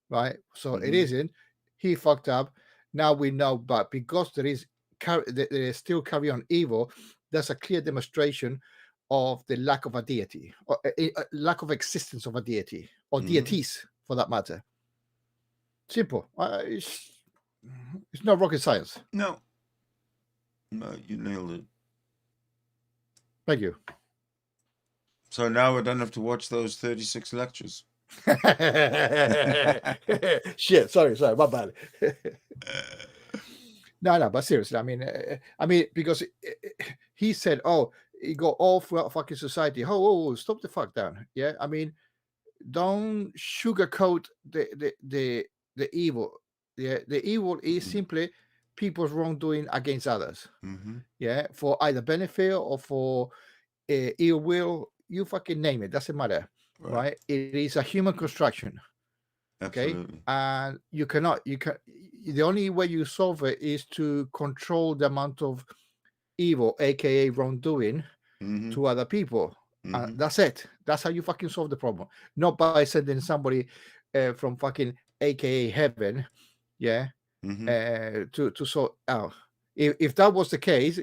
right? So it isn't. He fucked up. Now we know, but because there is still carry on evil, there's a clear demonstration of the lack of a deity, or a lack of existence of a deity, or deities for that matter. Simple. It's not rocket science. No, you nailed it. Thank you. So now I don't have to watch those 36 lectures. Shit, sorry, my bad. No, but seriously, I mean, because he said, "Oh, he got all throughout fucking society." Oh, stop the fuck down. Yeah, I mean, don't sugarcoat the evil. Yeah, the evil is simply people's wrongdoing against others. Yeah, for either benefit or for ill will. You fucking name it. Doesn't matter. Right? It is a human construction. Okay, Absolutely. and you can. The only way you solve it is to control the amount of evil, aka wrongdoing, to other people. That's it. That's how you fucking solve the problem. Not by sending somebody from fucking aka heaven, yeah, to sort out. If that was the case,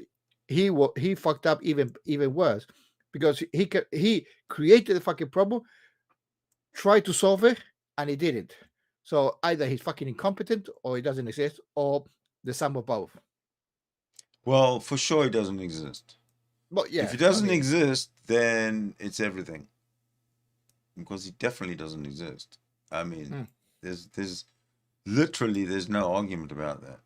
he fucked up even worse, because he created the fucking problem, tried to solve it, and he didn't. So either he's fucking incompetent, or he doesn't exist, or the sum of both. Well, for sure, it doesn't exist. But yeah, if it doesn't exist, then it's everything. Because it definitely doesn't exist. I mean, there's literally there's no argument about that.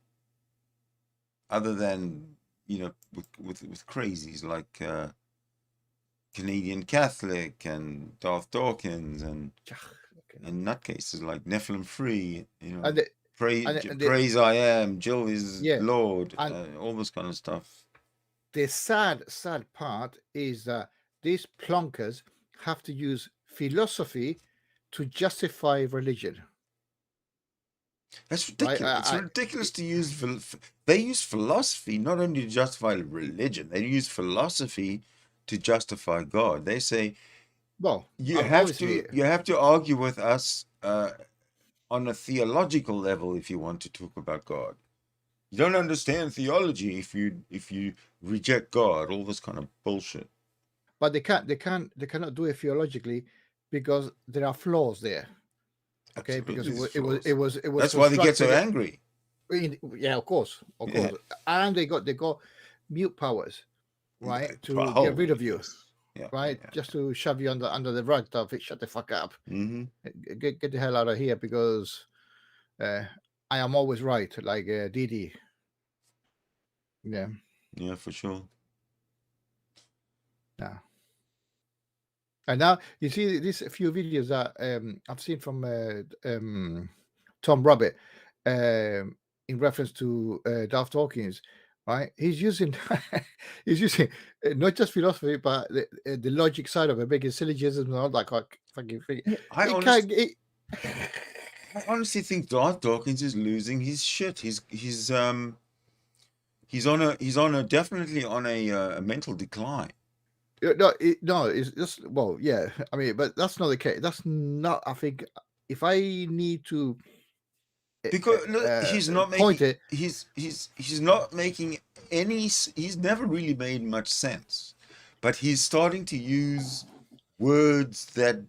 Other than, you know, with crazies like Canadian Catholic and Darth Dawkins and nutcases like Nephilim Free, you know, praise I am, Jill is Lord, all this kind of stuff. The sad part is that these plonkers have to use philosophy to justify religion. That's ridiculous. Right? It's ridiculous to use. They use philosophy not only to justify religion, they use philosophy to justify God. They say, well, you have to argue with us on a theological level if you want to talk about God. You don't understand theology if you reject God. All this kind of bullshit. But they cannot do it theologically because there are flaws there. Okay, absolutely, because it was. That's why they get so angry. Yeah, of course, and they got mute powers, right, to get rid of you, right, just to shove you under the rug. Shut the fuck up. Get the hell out of here, because I am always right, like Didi. Yeah, for sure. Yeah. And now you see these few videos that I've seen from Tom Rabbit in reference to Darth Dawkins, right? He's using not just philosophy, but the logic side of it, making syllogisms and all that fucking thing. I honestly think Darth Dawkins is losing his shit. He's definitely on a mental decline. No, it's just, well, yeah. I mean, but that's not the case. That's not. I think if I need to, because he's not making. He's not making any. He's never really made much sense, but he's starting to use words that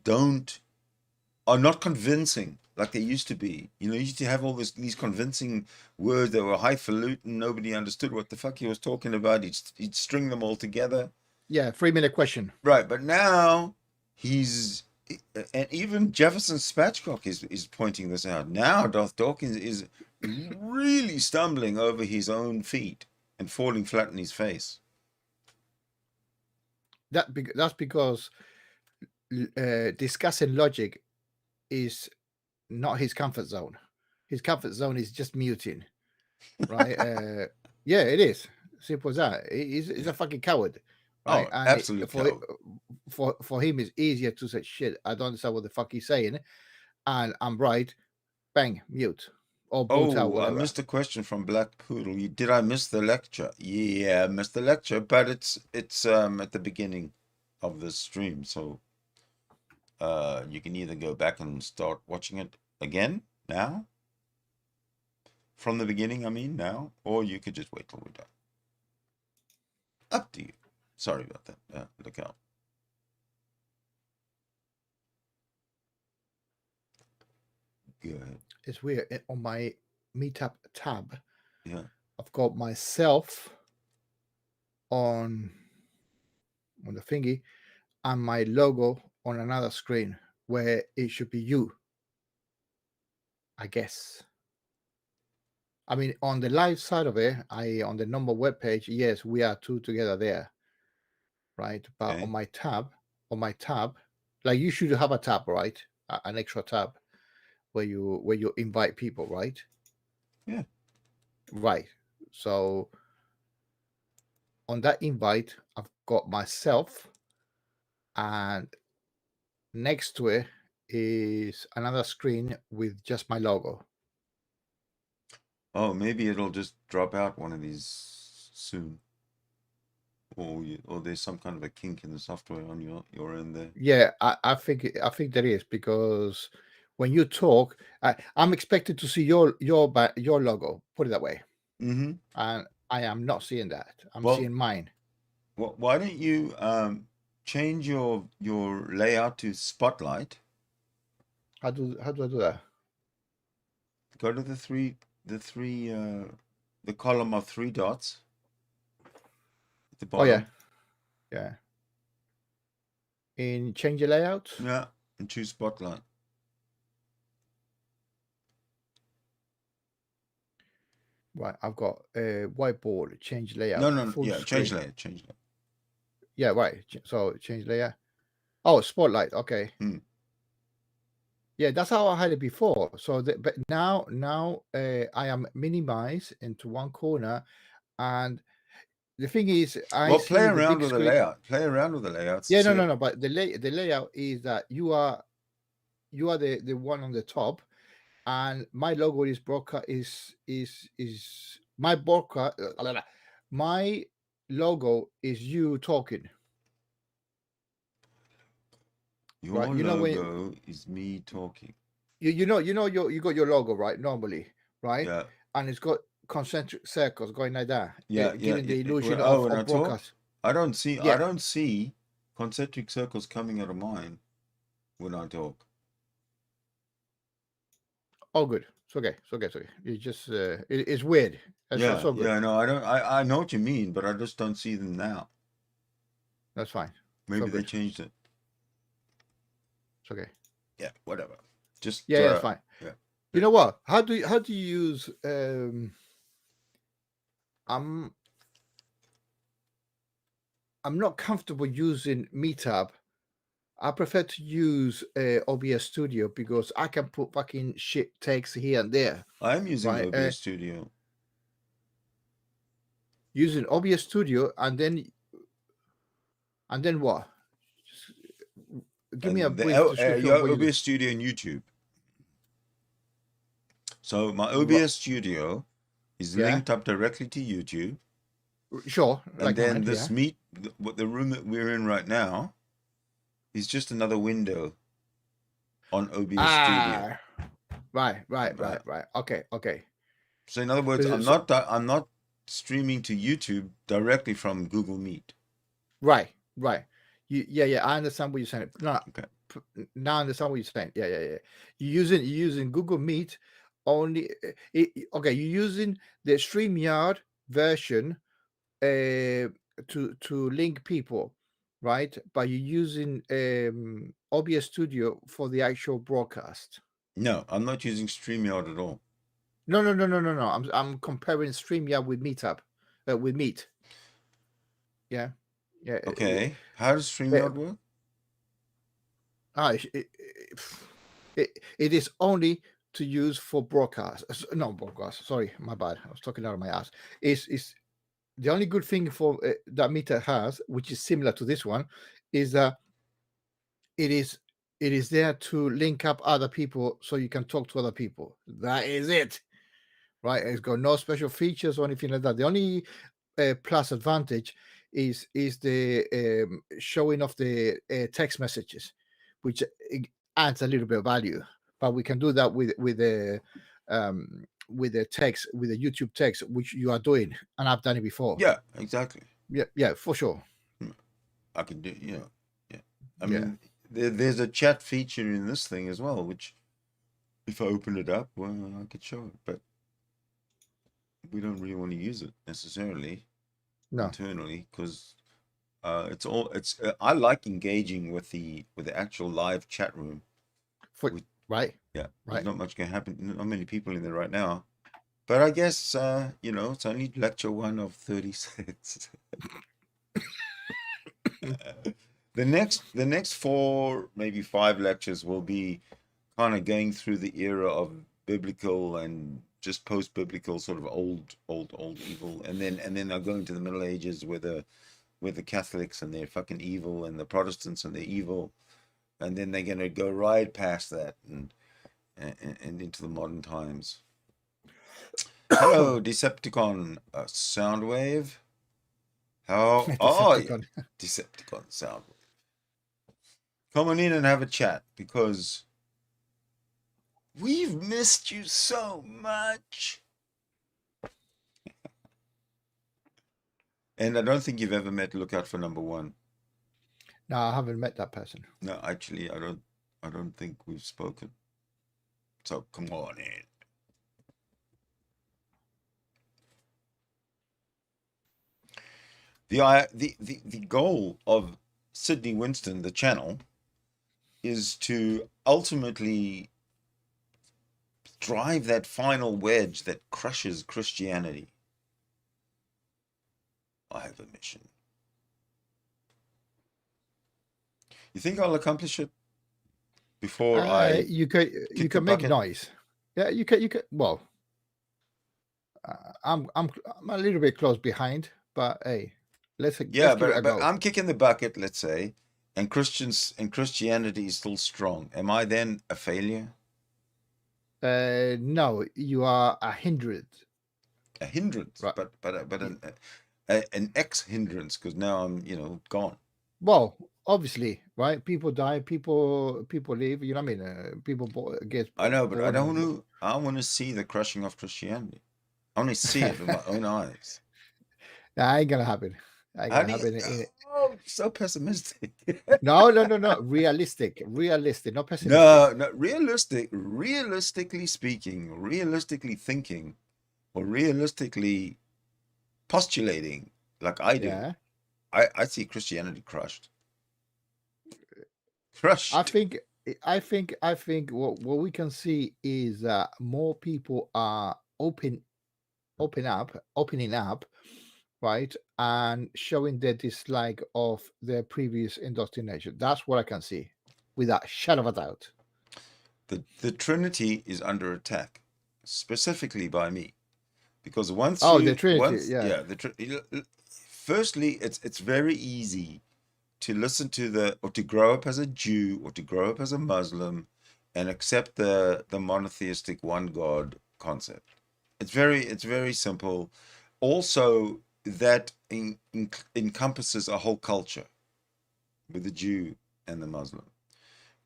are not convincing like they used to be. You know, he used to have all these convincing words that were highfalutin. Nobody understood what the fuck he was talking about. He'd string them all together. Yeah, 3-minute question. Right, but now and even Jefferson Spatchcock is pointing this out. Now Darth Dawkins is really stumbling over his own feet, and falling flat in his face. That's because discussing logic is not his comfort zone. His comfort zone is just muting, right? Yeah, it is simple as that. He's a fucking coward, right? Oh, absolute coward. For him, it's easier to say shit. I don't understand what the fuck he's saying, and I'm right. Bang, mute or boot out. Oh, I Whatever. missed a question from Black Poodle. Did I miss the lecture? Yeah, I missed the lecture, but it's at the beginning of the stream, so you can either go back and start watching it again now, from the beginning, I mean now, or you could just wait till we're done. Up to you. Sorry about that. Look out. Go ahead. It's weird. On my Meetup tab, Yeah. I've got myself on the thingy and my logo on another screen where it should be you, I guess. I mean, on the live side of it, on the number webpage, yes, we are two together there, right? But Okay. on my tab, like you should have a tab, right? An extra tab where you invite people, right? Yeah. Right. So on that invite, I've got myself, and next to it is another screen with just my logo. Oh, maybe it'll just drop out one of these soon. Or there's some kind of a kink in the software on your end there. Yeah, I think there is, because when you talk, I'm expected to see your logo. Put it that way. Mm-hmm. And I am not seeing that. I'm Well, seeing mine. Why don't you change your layout to Spotlight? How do I do that? Go to the column of 3 dots at the bottom. Oh yeah, yeah. In change the layout. Yeah, and choose Spotlight. Right, I've got a whiteboard. Change layout. No. Full Yeah, screen. change layout. Yeah, right. So change layout. Oh, Spotlight. Okay. Yeah, that's how I had it before. So, but now I am minimized into one corner, and the thing is, play around with the layout. Play around with the layouts. Yeah, no. But the layout is that you are the one on the top, and my logo is broadcast is my broadcast. My logo is you talking. Your logo is me talking. You got your logo, right? Normally, right? Yeah. And it's got concentric circles going like that. Yeah, giving the illusion when of I broadcast. Talk, I don't see concentric circles coming out of mine when I talk. Oh, good. It's okay. It's just it's weird. Yeah, so good. Yeah. No, I don't. I know what you mean, but I just don't see them now. That's fine. Maybe they changed it. It's okay. Yeah, whatever. Just it's fine. Yeah. You know what? How do you use I'm not comfortable using Meetup. I prefer to use OBS Studio because I can put fucking shit takes here and there. I'm using OBS Studio. Using OBS Studio, and then what? Just give me a brief description of what OBS Studio and YouTube. So my OBS Studio is linked up directly to YouTube. Sure. And then this the room that we're in right now is just another window on OBS Studio. Right. Okay. So in other words, I'm not streaming to YouTube directly from Google Meet. Right. Yeah. I understand what you're saying. No, okay. Now I understand what you're saying. Yeah. You're using Google Meet only. Okay, you're using the StreamYard version to link people, right? But you're using OBS Studio for the actual broadcast. No, I'm not using StreamYard at all. No. I'm comparing StreamYard with Meetup. with meat. Yeah, yeah. Okay. How does StreamYard work? It is only to use for broadcast. No broadcast. Sorry, my bad. I was talking out of my ass. Is the only good thing for that meter has, which is similar to this one, is that it is there to link up other people so you can talk to other people. That is it, right? It's got no special features or anything like that. The only plus advantage is the showing of the text messages, which adds a little bit of value. But we can do that with the text, with the YouTube text, which you are doing, and I've done it before. Yeah, exactly. Yeah, for sure. I can do, yeah. I mean, there's a chat feature in this thing as well, which if I open it up, well, I could show it, but we don't really want to use it necessarily internally, because I like engaging with the actual live chat room. Right. Yeah. There's not much going to happen. Not many people in there right now. But I guess, it's only lecture 1 of 36. The next 4, maybe 5 lectures will be kind of going through the era of biblical and just post-biblical sort of old evil. And then I'll go into the Middle Ages with the Catholics and they're fucking evil, and the Protestants and they're evil. And then they're going to go right past that and into the modern times. Hello, Decepticon Soundwave. How? Decepticon. Oh, Decepticon Soundwave. Come on in and have a chat, because we've missed you so much. And I don't think you've ever met Lookout for Number 1. No, I haven't met that person. No, actually, I don't think we've spoken. So come on in. The goal of Sydney Winston, the channel, is to ultimately drive that final wedge that crushes Christianity. I have a mission. You think I'll accomplish it before you can make noise? Yeah, you can. Well, I'm a little bit close behind, but hey, let's give it a go. I'm kicking the bucket, let's say, and Christianity is still strong. Am I then a failure? No, you are a hindrance. A hindrance, right. but an ex-hindrance, because now I'm gone. Well, obviously, right? People die, people leave. You know what I mean? People get. I know, but I don't know. I want to see the crushing of Christianity. I want to see it with my own eyes. That ain't gonna happen. Oh, so pessimistic. No. Realistic, not pessimistic. No, realistically speaking, realistically thinking, or realistically postulating, like I do. Yeah. I see Christianity crushed. I think what we can see is that more people are opening up, right, and showing their dislike of their previous indoctrination. That's what I can see, without a shadow of a doubt. The Trinity is under attack, specifically by me, because the Trinity, firstly, it's very easy to listen to or to grow up as a Jew or to grow up as a Muslim and accept the monotheistic one God concept. It's very simple. Also, that encompasses a whole culture with the Jew and the Muslim.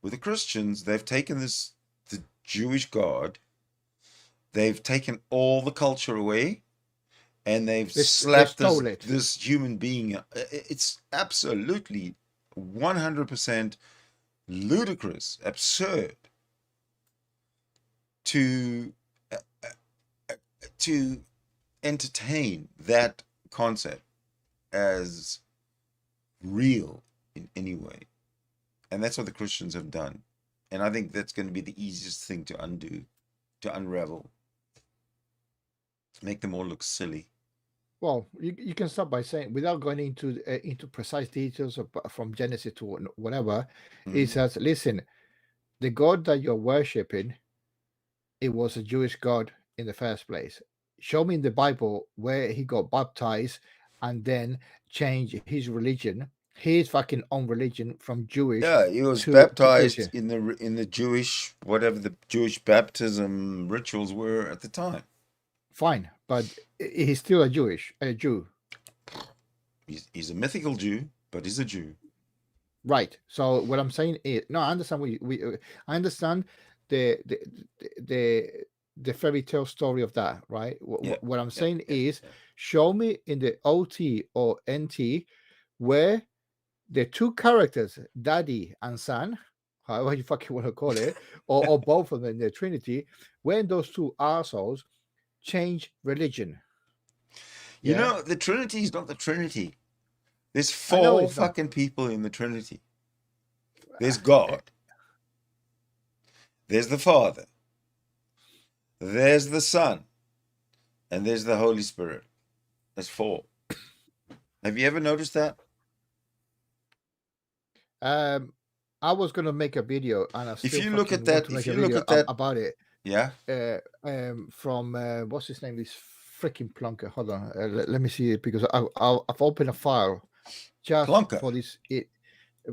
With the Christians, they've taken the Jewish God, they've taken all the culture away, and they've slapped this human being. It's absolutely 100% ludicrous, absurd to entertain that concept as real in any way. And that's what the Christians have done. And I think that's going to be the easiest thing to undo, to unravel, to make them all look silly. Well, you can start by saying, without going into precise details from Genesis to whatever, it says, listen, the God that you're worshiping, it was a Jewish God in the first place. Show me in the Bible where he got baptized and then changed his religion, his fucking own religion, from Jewish Yeah, he was to baptized Christian. in the Jewish, whatever the Jewish baptism rituals were at the time. Fine, but he's still a Jew. He's a mythical Jew, but he's a Jew. Right. So what I'm saying is, no, I understand. I understand the fairy tale story of that, right? What I'm saying is, show me in the OT or NT where the two characters, daddy and son, however you fucking want to call it, or both of them in the Trinity, when those two assholes change religion. You know, the Trinity is not the Trinity. There's I know four it's not. fucking people in the Trinity. There's God. There's the Father. There's the Son. And there's the Holy Spirit. That's four. Have you ever noticed that? I was gonna make a video, and I still If you look at want that, to make if a you look video at that, about it. yeah. From what's his name? This freaking plunker. Hold on, let me see it, because I've opened a file just Plonker. for this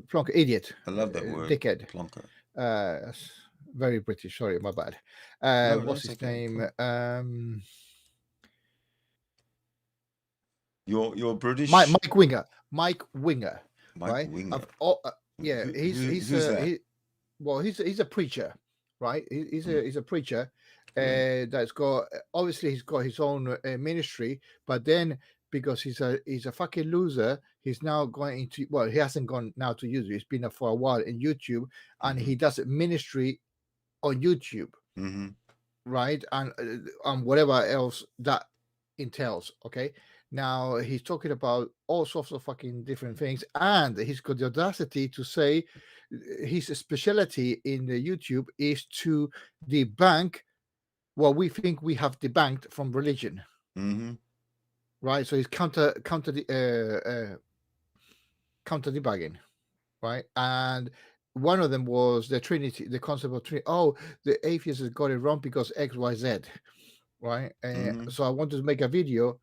plunker idiot. I love that word. Dickhead. Plonker. Very British. Sorry, my bad. No, what's his okay. name? You're British. Mike Winger. Mike Winger. Mike right? Winger. Yeah, Who's that? He's a preacher, right? He's a preacher. That's got, obviously he's got his own ministry, but then because he's a fucking loser, he's now going into, well, he hasn't gone now to YouTube. He's been there for a while in YouTube, and he does ministry on YouTube, right? And whatever else that entails. Okay, now he's talking about all sorts of fucking different things, and he's got the audacity to say his specialty in the YouTube is to debunk what we think we have debunked from religion. Right, so he's counter debugging, right? And one of them was the Trinity, the concept of Trinity. Oh, the atheists got it wrong because X, Y, Z, right? So I wanted to make a video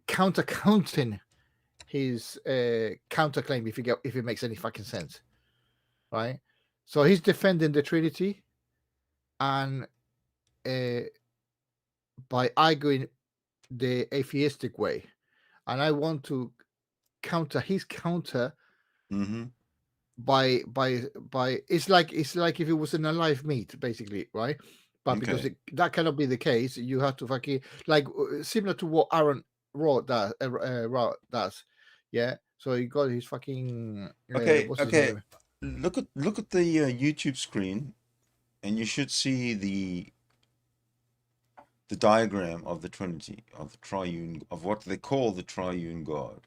counting his counterclaim, if it makes any fucking sense, right? So he's defending the Trinity, and by arguing the atheistic way, and I want to counter his counter by it's like if it was an alive meat, basically, right? But because that cannot be the case, you have to fucking, like, similar to what Aaron Raw does, yeah. So he got his fucking okay. what's his name? Look at the YouTube screen, and you should see the diagram of the Trinity, of the triune, of what they call the triune God.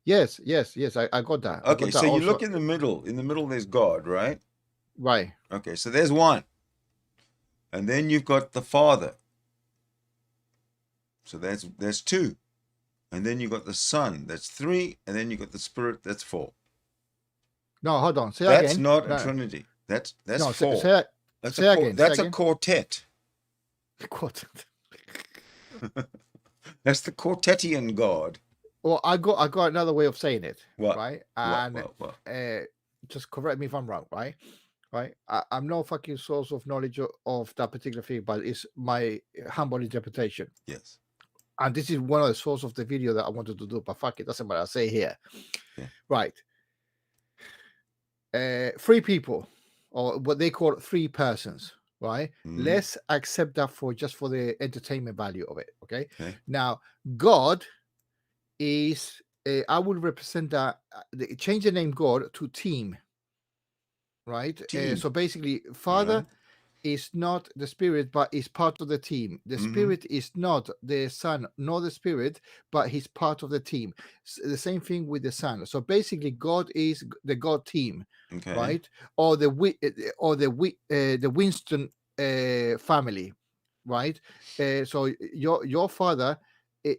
Yes, I got that. Okay, so you look in the middle. In the middle, there's God, right? Right. Okay, so there's one. And then you've got the Father. So there's two. And then you've got the Son, that's three. And then you've got the Spirit, that's four. No, hold on. Say that's again. Not a Trinity. That's no, four. That's a quartet. Quartet. That's the quartetian God. Well, I got another way of saying it. What? Right? And what? Just correct me if I'm wrong, right? Right? I'm no fucking source of knowledge of that particular thing, but it's my humble interpretation. Yes. And this is one of the sources of the video that I wanted to do, but fuck it, doesn't matter. I'll say here. Yeah. Right. Three people, or what they call three persons, right? Let's accept that for the entertainment value of it. Okay. Now, God is, I would represent that, change the name God to team, right? So basically, Father is not the Spirit, but is part of the team. The Spirit is not the Son nor the Spirit, but he's part of the team. The same thing with the Son. So basically, God is the God team, right? Or the Winston family, right? So your father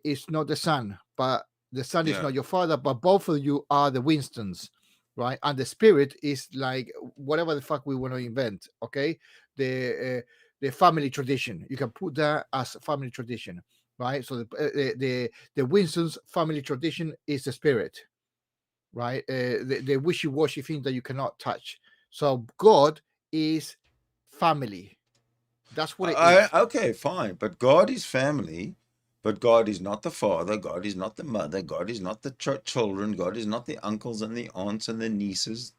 is not the son, but the son is Yeah. not your father, but both of you are the Winstons, right? And the spirit is like whatever the fuck we want to invent, okay? The family tradition. You can put that as family tradition, right? So the Winstons family tradition is the spirit, right? The wishy-washy thing that you cannot touch. So God is family. That's what it is. Okay, fine. But God is family, but God is not the father. God is not the mother. God is not the children. God is not the uncles and the aunts and the nieces.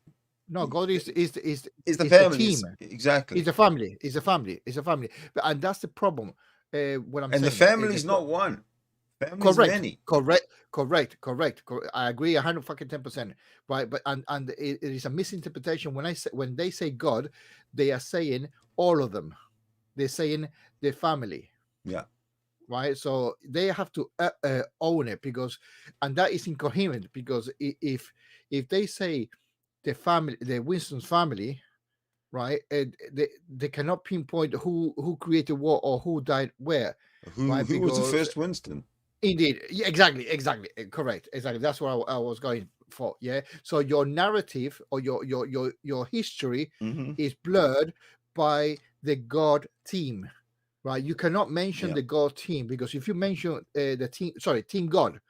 No, God is Is the the family. team. Exactly. It's a family. It's a family. It's a family. And that's the problem. What I'm And the saying. family is not one. Family is Correct. many. Correct. I agree 110%. Right, but and it is a misinterpretation when they say God, they are saying all of them. They're saying the family. Yeah. Right, so they have to own it, because, and that is incoherent, because if they say the family, the Winston's family, right, they cannot pinpoint who created what or who died where, right? Who was the Because first Winston? indeed, yeah, exactly, correct, exactly. That's what I was going for. Yeah. So your narrative or your history Mm-hmm. is blurred by the God team, right? You cannot mention Yeah. the God team, because if you mention the team, sorry, Team God,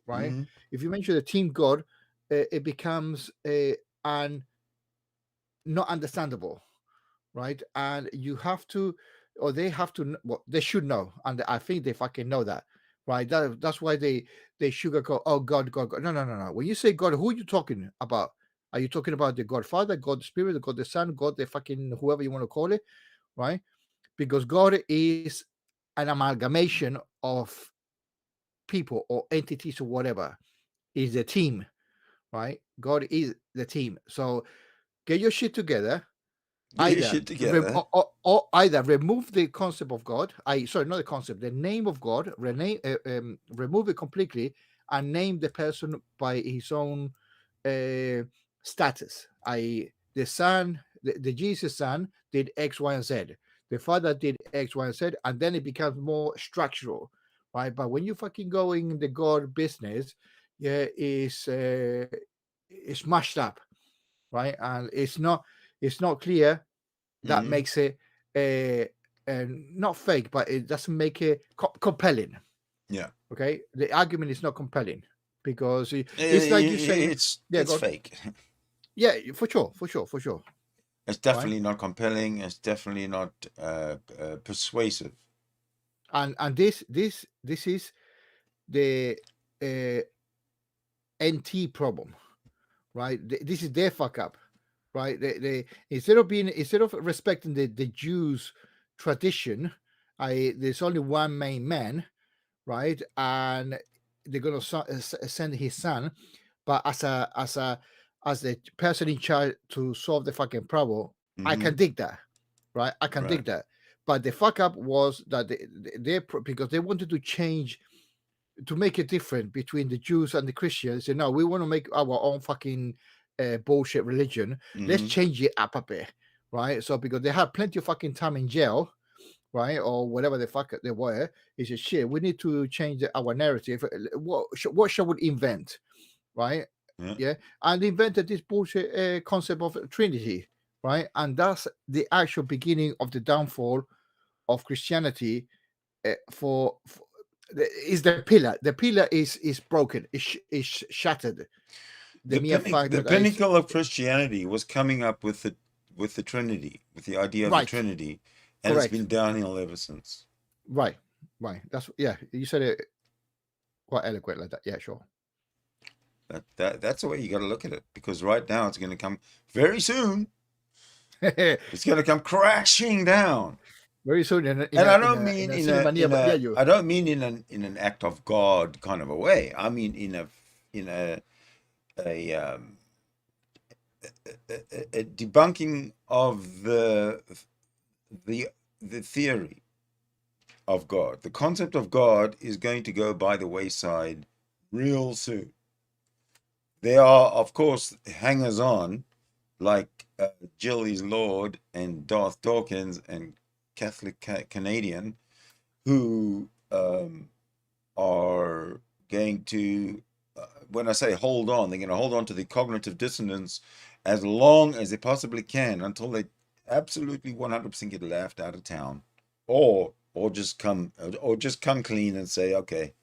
right? Mm-hmm. If you mention the Team God, it becomes an not understandable, right? And you have to, or they have to, well, they should know, and I think they fucking know that, right? That's why they sugarcoat. Oh, God. No. When you say God, who are you talking about? Are you talking about the Godfather, God the Spirit, God the Son, God the fucking whoever you want to call it, right? Because God is an amalgamation of people or entities or whatever. Is a team, right? God is the team. So get your shit together. Get your Either shit together. or either remove the concept of God. Sorry, not the concept, the name of God. Remove it completely and name the person by his own status. The son, the Jesus son did X, Y, and Z. The father did X, Y, and Z, and then it becomes more structural, right? But when you fucking go in the God business, yeah, it's mashed up, right? And it's not clear. That Mm-hmm. makes it not fake, but it doesn't make it compelling. Yeah. Okay, the argument is not compelling, because it's like you saying, yeah, It's God, fake. yeah, for sure. It's Right, definitely not compelling. It's definitely not persuasive. and this is the uh, NT problem, right? This is their fuck up, right? They instead of respecting the Jews tradition, there's only one main man, right? And they're gonna send his son, but as the person in charge to solve the fucking problem, I Mm-hmm. can dig that, right? I can Right. dig that. But the fuck up was that because they wanted to change, to make it different between the Jews and the Christians. No, we want to make our own fucking bullshit religion. Let's Mm-hmm. change it up a bit, right? So because they had plenty of fucking time in jail, right, or whatever the fuck they were, is a shit. We need to change our narrative. What shall we invent, right? Yeah. Yeah, and they invented this bullshit concept of Trinity, right? And that's the actual beginning of the downfall of Christianity. For is the pillar. The pillar is broken. Is shattered. The mere fact The that is pinnacle of Christianity was coming up with the Trinity, with the idea of the right. Trinity, and it's Correct. been downhill ever since. Right. That's, yeah. You said it quite eloquent like that. Yeah, sure. That's the way you got to look at it, because right now it's going to come very soon. Very It's going to come crashing down. soon And I don't mean in a cinema near you. I don't mean in an act of God kind of a way. I mean a um, a debunking of the the theory of God. The concept of God is going to go by the wayside real soon. There are, of course, hangers on like Jill is Lord and Darth Dawkins and Catholic Canadian, who are going to, when I say hold on, they're going to hold on to the cognitive dissonance as long as they possibly can until they absolutely 100% get laughed out of town, or just come clean and say, okay,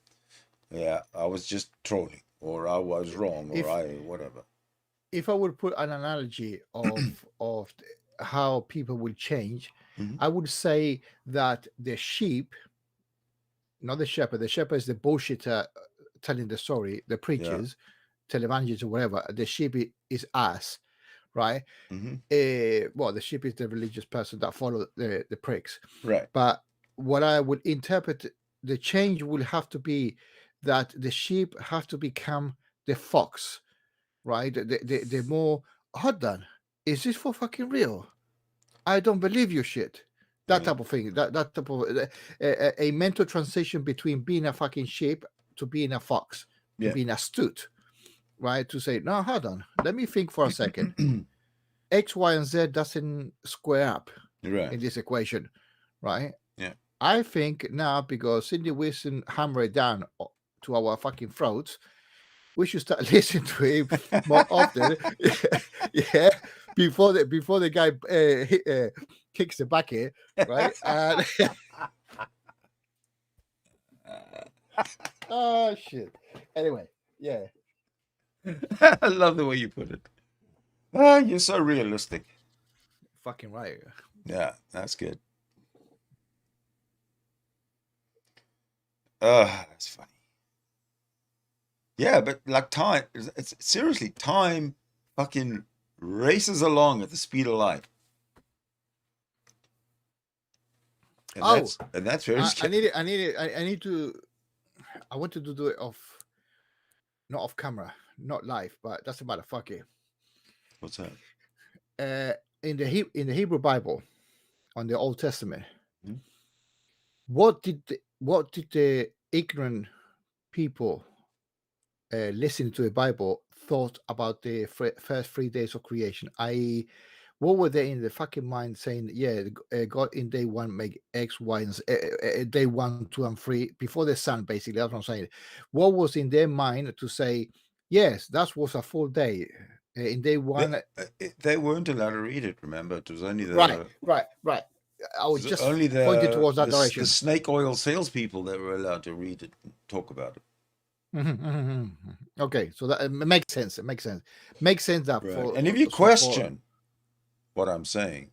yeah, I was just trolling, or I was wrong, or whatever. If I would put an analogy of how people will change, I would say that the sheep, not the shepherd is the bullshitter telling the story, the preachers, televangelists or whatever. The sheep is us, right? Well, the sheep is the religious person that follow the pricks, right? But what I would interpret, the change will have to be that the sheep have to become the fox, right? The more, hold on, is this for fucking real? I don't believe your shit. That type of thing. That type of a mental transition between being a fucking sheep to being a fox, to being astute, right? To say, no, hold on, let me think for a second. X, Y, and Z doesn't square up in this equation, right? Yeah. I think now, because Cindy Wilson hammered it down to our fucking throats, we should start listening to him more often. Yeah, before the guy kicks the bucket, right? And oh shit. Anyway, yeah. I love the way you put it. Ah, you're so realistic. Fucking right. Yeah, that's good. That's funny. Yeah, but like time, it's seriously, time fucking races along at the speed of light. And that's very scary. I want to do it not off camera, not live, but that's about a fuck it. What's that? In the Hebrew Bible, on the Old Testament, what did the ignorant people listening to the Bible thought about the first 3 days of creation? I.e., what were they in the fucking mind saying? Yeah, God in day one make X, Y, and day 1, 2, and 3 before the sun. Basically, that's what I'm saying. What was in their mind to say? Yes, that was a full day. In day one, they weren't allowed to read it. Remember, it was only the right. I was just only pointing towards that direction. The snake oil salespeople that were allowed to read it and talk about it. Okay, so that makes sense. It makes sense. Makes sense that right. And if you question what I'm saying,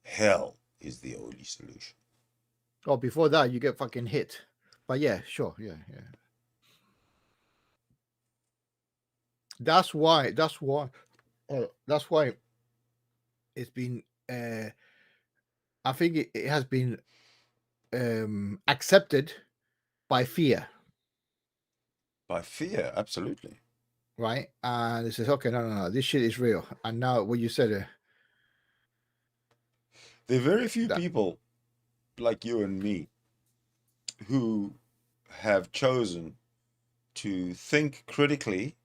hell is the only solution. Oh, before that, you get fucking hit. But yeah, sure, yeah. That's why it's been. I think it has been accepted by fear. By fear, absolutely. Right, and it says, okay, no, this shit is real. And now, what you said, there are very few people like you and me who have chosen to think critically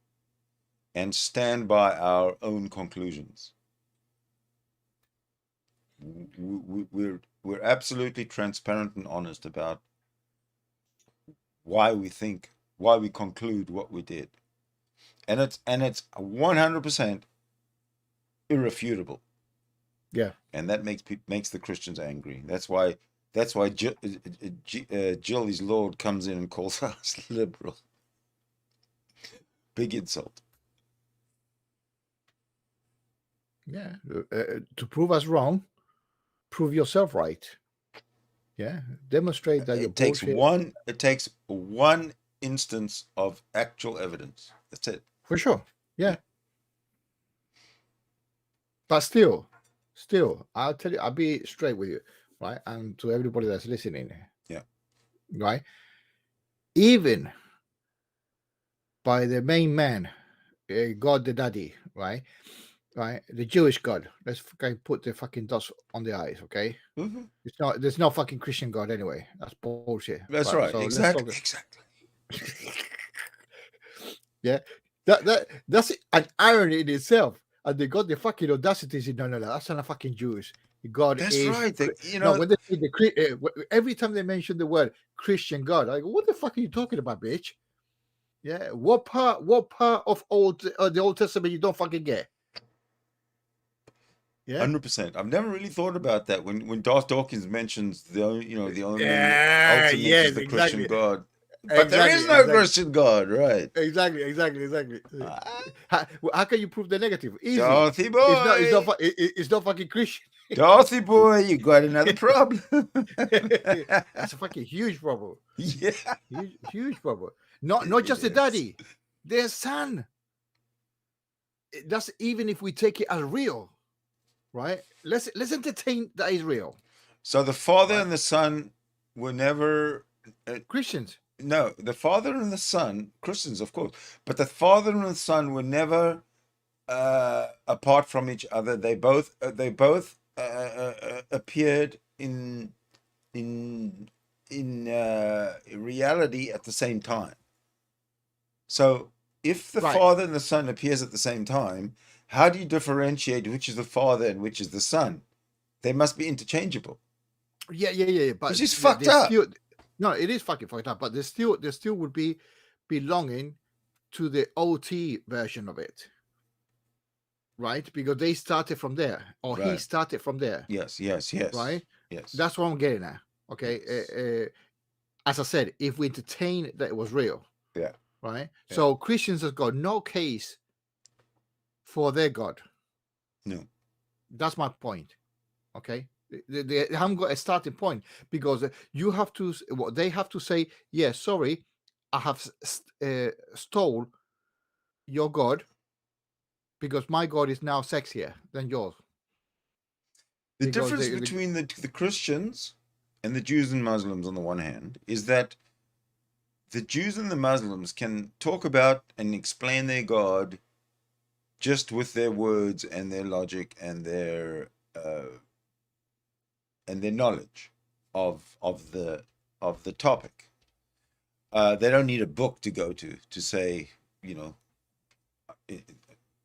and stand by our own conclusions. We're absolutely transparent and honest about why we conclude what we did, and it's 100% irrefutable. Yeah, and that makes the Christians angry. That's why Jilly's Lord comes in and calls us liberal. Big insult. Yeah, to prove us wrong, prove yourself right. Yeah, demonstrate that it takes one instance of actual evidence. That's it. For sure. Yeah. But still, I'll tell you, I'll be straight with you, right? And to everybody that's listening. Yeah. Right? Even by the main man, God the Daddy, right? Right, the Jewish God. Let's put the fucking dots on the eyes, okay? Mm-hmm. There's no fucking Christian God anyway. That's bullshit. That's right. So exactly. Yeah, that's an irony in itself. And they got the fucking audacity to say, no, that's not fucking Jewish. God That's is right. no. When they say every time they mention the word Christian God, I go, what the fuck are you talking about, bitch? Yeah, what part of the Old Testament you don't fucking get? Yeah, 100%. I've never really thought about that. When Darth Dawkins mentions the only yeah, ultimate is yes, the Christian exactly, God, but there is no Christian God, right? exactly. Ah, How can you prove the negative? Easy. Dorothy boy, It's not fucking Christian. Dorothy boy, you got another problem. That's a fucking huge problem. Yeah, Huge problem. Not it just the is. daddy, their son. That's even if we take it as real, right? Let's entertain that is real. So the Father Right. and the Son were never Christians. no, the Father and the Son, Christians of course, but the Father and the Son were never apart from each other. They both appeared in reality at the same time. So if the Right. Father and the Son appears at the same time, how do you differentiate which is the Father and which is the Son? They must be interchangeable. Yeah. But Which is fucked up. No, it is fucking fucked up. But there still would be belonging to the OT version of it, right? Because they started from there, or he Right. started from there. Yes. Right. Yes. That's what I'm getting at. Okay. Yes. As I said, if we entertain that it was real. Yeah. Right. Yeah. So Christians have got no case for their God. No. That's my point. Okay. They haven't got a starting point because you have to. They have to say, yeah, sorry, I have stole your God because my God is now sexier than yours. The difference between the Christians and the Jews and Muslims on the one hand is that the Jews and the Muslims can talk about and explain their God just with their words and their logic and their knowledge of the topic. They don't need a book to go to say,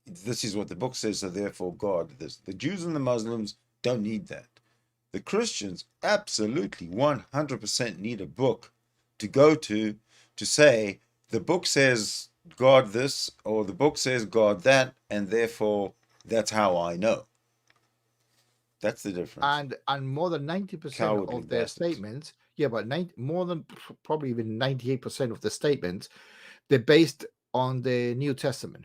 this is what the book says, so therefore God. The Jews and the Muslims don't need that. The Christians absolutely 100% need a book to go to say the book says God this or the book says God that, and therefore that's how I know. That's the difference. And more than 90% of their statements, but more than probably even 98% of the statements, they're based on the New Testament.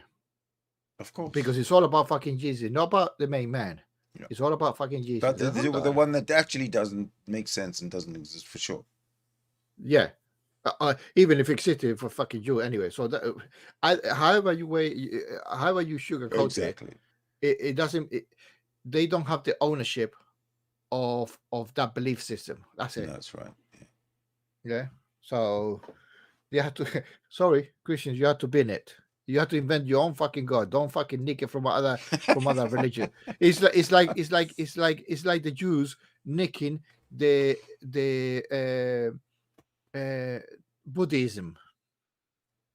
Of course. Because it's all about fucking Jesus, not about the main man. Yeah. It's all about fucking Jesus. But the one that actually doesn't make sense and doesn't exist for sure. Yeah. Even if it existed for fucking Jew anyway. So that, however you sugarcoat exactly. it doesn't. They don't have the ownership of that belief system. That's it. That's right. Yeah. So you have to. Sorry, Christians, you have to bin it. You have to invent your own fucking God. Don't fucking nick it from other religion. It's like the Jews nicking the Buddhism.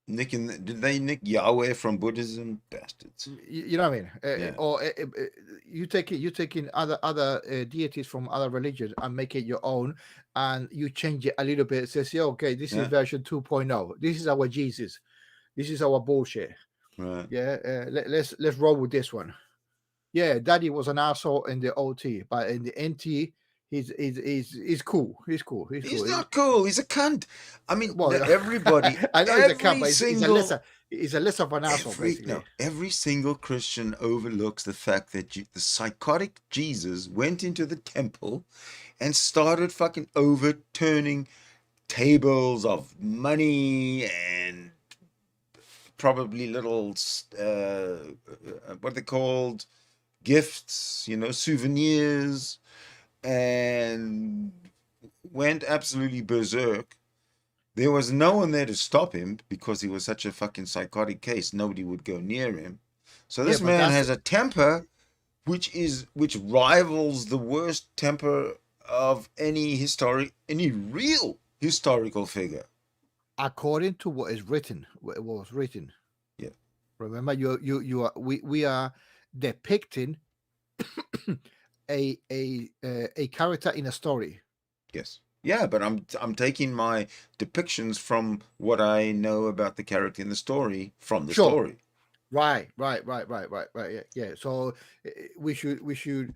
Did they nick Yahweh from Buddhism? Bastards. You know what I mean? Or you taking other deities from other religions and make it your own, and you change it a little bit. It says, yeah, okay, this is version 2.0. This is our Jesus. This is our bullshit. Right. Yeah. Let's roll with this one. Yeah, Daddy was an asshole in the OT, but in the NT, he's cool. He's cool. He's not cool. He's a cunt. I mean, well, everybody. I know he's a cunt, but he's a less of an asshole, basically. No, every single Christian overlooks the fact that the psychotic Jesus went into the temple and started fucking overturning tables of money and probably little what they called gifts, souvenirs, and went absolutely berserk. There was no one there to stop him because he was such a fucking psychotic case. Nobody would go near him. So this man has a temper which rivals the worst temper of any real historical figure. According to what was written. Yeah. Remember, we are depicting a character in a story. Yes. Yeah, but I'm taking my depictions from what I know about the character in the story from the Sure. story. Right. Yeah. So we should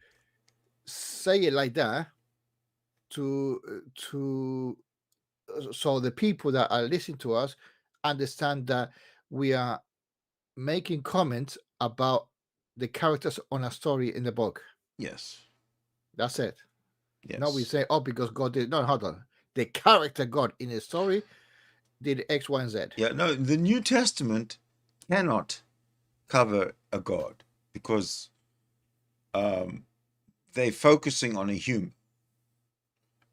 say it like that to so the people that are listening to us understand that we are making comments about the characters on a story in the book. Yes. That's it. Yes. Now we say, oh, because God did. No, hold on. The character God in the story did X, Y, and Z. Yeah, no, the New Testament cannot cover a God because they're focusing on a human,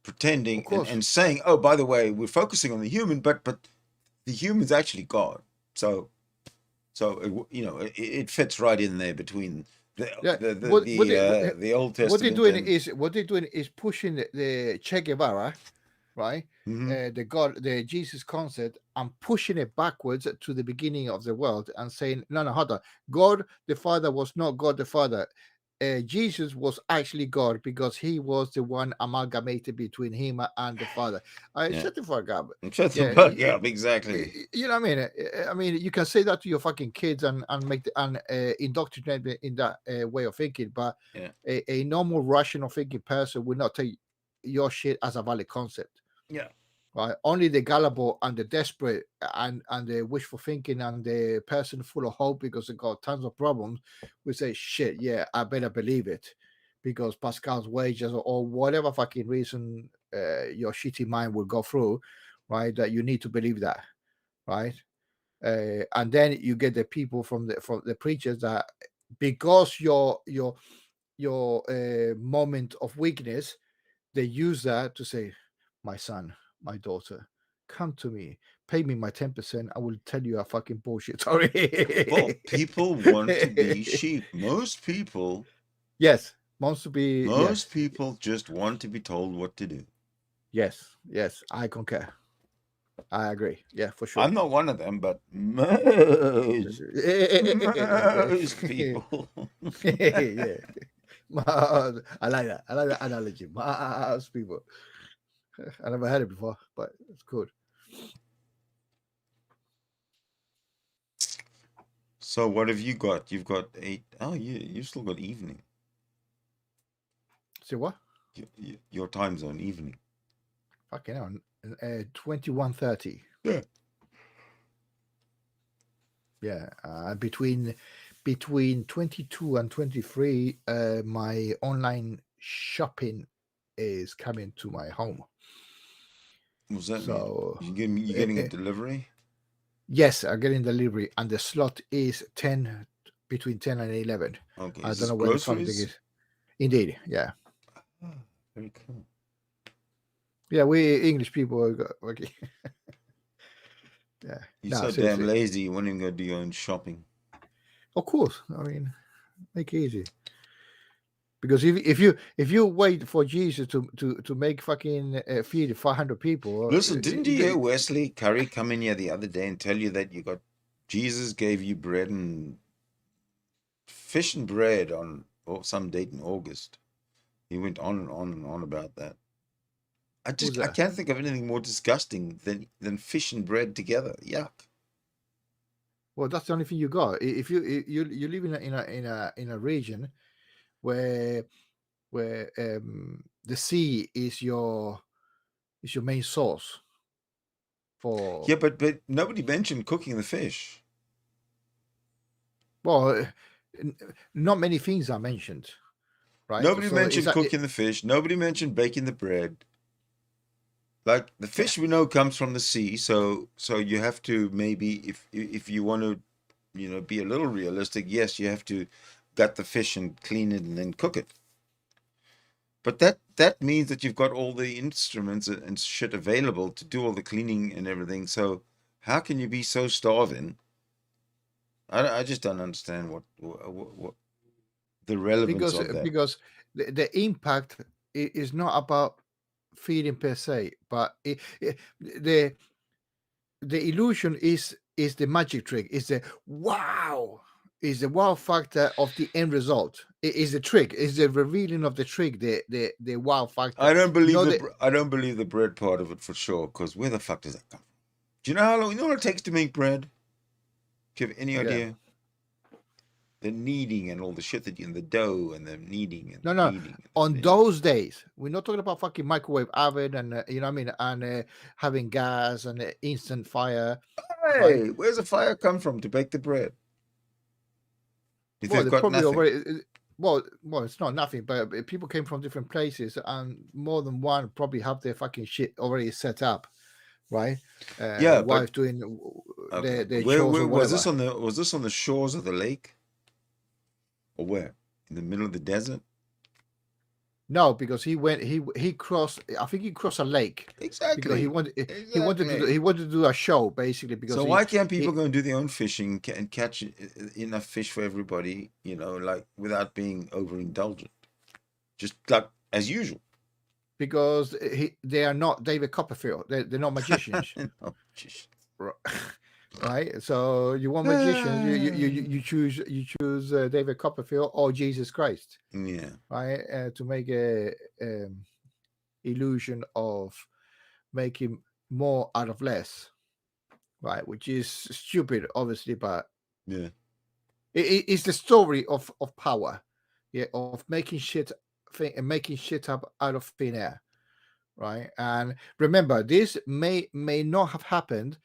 pretending and saying, oh, by the way, we're focusing on the human, but the human's actually God. So it fits right in there between the Old Testament. What they're doing is pushing the Che Guevara, right? The Jesus concept, and pushing it backwards to the beginning of the world and saying, no, hold on. God the Father was not God the Father. Jesus was actually God because he was the one amalgamated between him and the Father. Shut the fuck up. Shut the fuck up, exactly. You know what I mean? I mean, you can say that to your fucking kids and indoctrinate them in that way of thinking, but a normal rational thinking person would not take your shit as a valid concept. Yeah. Right. Only the gullible and the desperate and the wishful thinking and the person full of hope because they got tons of problems will say, shit, yeah, I better believe it because Pascal's wages or whatever fucking reason your shitty mind will go through, right? That you need to believe that, right? And then you get the people from the preachers that because your moment of weakness, they use that to say, my son, my daughter, come to me, pay me my 10%. I will tell you a fucking bullshit story. Well, people want to be sheep. Most people. Yes, wants to be. Most people just want to be told what to do. Yes, I concur. I agree. Yeah, for sure. I'm not one of them, but most people. Yeah. I like that. I like that analogy. Most people. I never heard it before, but it's good. So what have you got? You've got 8. Oh, you still got evening. See what? Your time zone, evening. Fucking hell. 21:30. Yeah. Yeah. Between 22 and 23, my online shopping is coming to my home. What does that mean? You getting a delivery? Yes, I'm getting delivery, and the slot is between 10 and 11. Okay. I don't know where the fuck it is. Indeed, yeah. Oh, very cool. Yeah, we English people are okay. Yeah. You're so damn lazy. You won't even go do your own shopping. Of course. I mean, make it easy. Because if you wait for Jesus to make fucking feed 500 people. Listen, didn't you hear Wesley Curry come in here the other day and tell you that you got Jesus gave you bread and fish and bread on some date in August? He went on and on and on about that. I can't think of anything more disgusting than fish and bread together. Yuck. Well, that's the only thing you got. If you live in a region where the sea is your main source for. Yeah, but nobody mentioned cooking the fish. Well, not many things are mentioned, right? Nobody mentioned cooking the fish. Nobody mentioned baking the bread. Like the fish we know comes from the sea, so you have to maybe if you want to, be a little realistic, yes, you have to gut the fish and clean it and then cook it. But that means that you've got all the instruments and shit available to do all the cleaning and everything. So how can you be so starving? I just don't understand what the relevance of that. Because the impact is not about feeding per se, but the illusion is the magic trick. Is the wow. is the wow factor of the end result. It is the trick. Is the revealing of the trick the wow factor? I don't believe the I don't believe the bread part of it for sure. Because where the fuck does that come from? Do you know how long? You know what it takes to make bread? Do you have any idea? The kneading and all the shit that you in the dough and the kneading and no. kneading. On those days, we're not talking about fucking microwave oven and you know what I mean, and having gas and instant fire. Hey, Right? where's the fire come from to bake the bread? If Well, they've they got probably nothing. already. Well, it's not nothing, but people came from different places, and more than one probably have their fucking shit already set up, right? Yeah, but Wife doing okay. their Where chores or was whatever. this on the shores of the lake? Or where? In the middle of the desert? No, because he crossed. I think he crossed a lake. Exactly. Because he wanted to do a show basically. Because so why can't people go and do their own fishing and catch enough fish for everybody? You know, like without being overindulgent, just like as usual. Because they are not David Copperfield. They're not magicians. No, right? So you want magicians, you choose David Copperfield or Jesus Christ, yeah, right? To make a illusion of making more out of less, right? Which is stupid, obviously, but yeah. it's the story of power, yeah, of making shit up out of thin air, right? And remember, this may not have happened.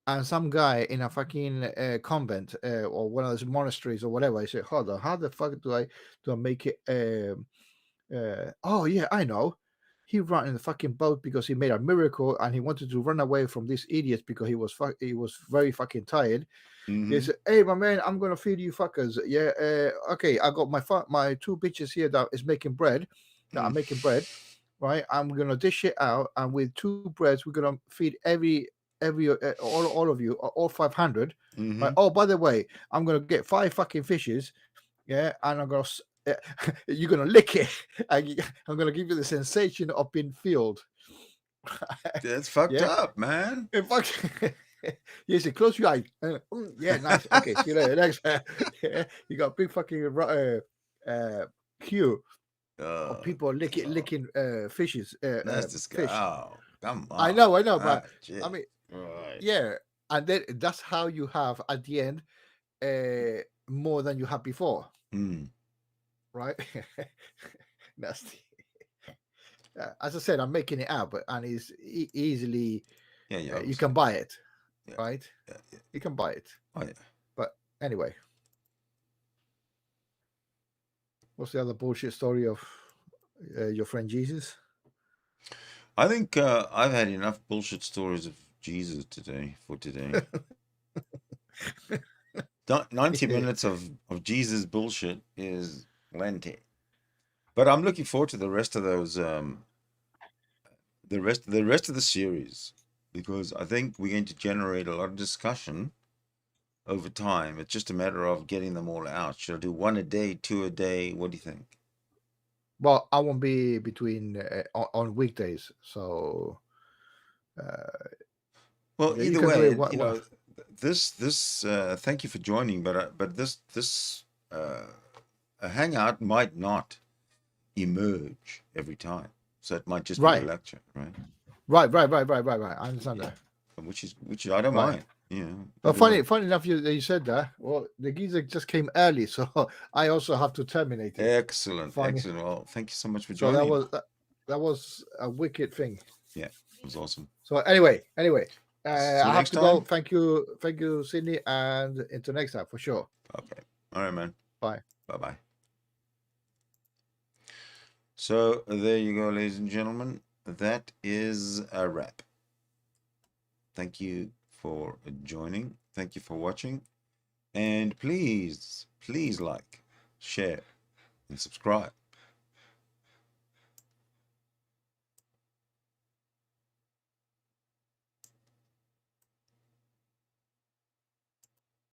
And some guy in a fucking convent or one of those monasteries or whatever, I said, hold on, how the fuck do I make it? Oh yeah, I know. He ran in the fucking boat because he made a miracle and he wanted to run away from these idiots because he was very fucking tired. He said, "Hey, my man, I'm gonna feed you fuckers. Yeah, okay. I got my two bitches here that is making bread. That are making bread, right? I'm gonna dish it out, and with two breads, we're gonna feed all of you, all 500. Right? Oh, by the way, I'm gonna get 5 fucking fishes, yeah, and I'm gonna you're gonna lick it, and I'm gonna give you the sensation of being filled. That's fucked up, man. You say, close your eyes. Yeah, nice. Okay, see you later. Next, you got a big fucking queue of people licking fishes. That's disgusting. Fish. Oh, come on. I know, but shit. I mean, Right. yeah, and then that's how you have at the end more than you had before, right? Nasty. As I said, I'm making it up, and it's easily. Yeah, you can buy it, right? Yeah. You can buy it. Oh yeah. But anyway, what's the other bullshit story of your friend Jesus? I think I've had enough bullshit stories of Jesus for today. 90 minutes of Jesus bullshit is plenty. But I'm looking forward to the rest of those the rest of the series, because I think we're going to generate a lot of discussion over time. It's just a matter of getting them all out. Should I do 1 a day, 2 a day? What do you think? Well, I won't be between on weekdays, so. Well, Yeah, either can do way, it you know, this thank you for joining, but this a hangout might not emerge every time, so it might just be a Right. lecture, right? Right. I understand that. Which I don't Right. mind. You know, Well, either way. funny enough, you said that. Well, the geezer just came early, so I also have to terminate it. Excellent, Funny. excellent. Well, thank you so much for So joining. that was a wicked thing. Yeah, it was awesome. So anyway, See you I have next to go. time. Thank you, Sydney, and until next time for sure. Okay. All right, man. Bye. Bye-bye. So there you go, ladies and gentlemen. That is a wrap. Thank you for joining. Thank you for watching. And please like, share, and subscribe.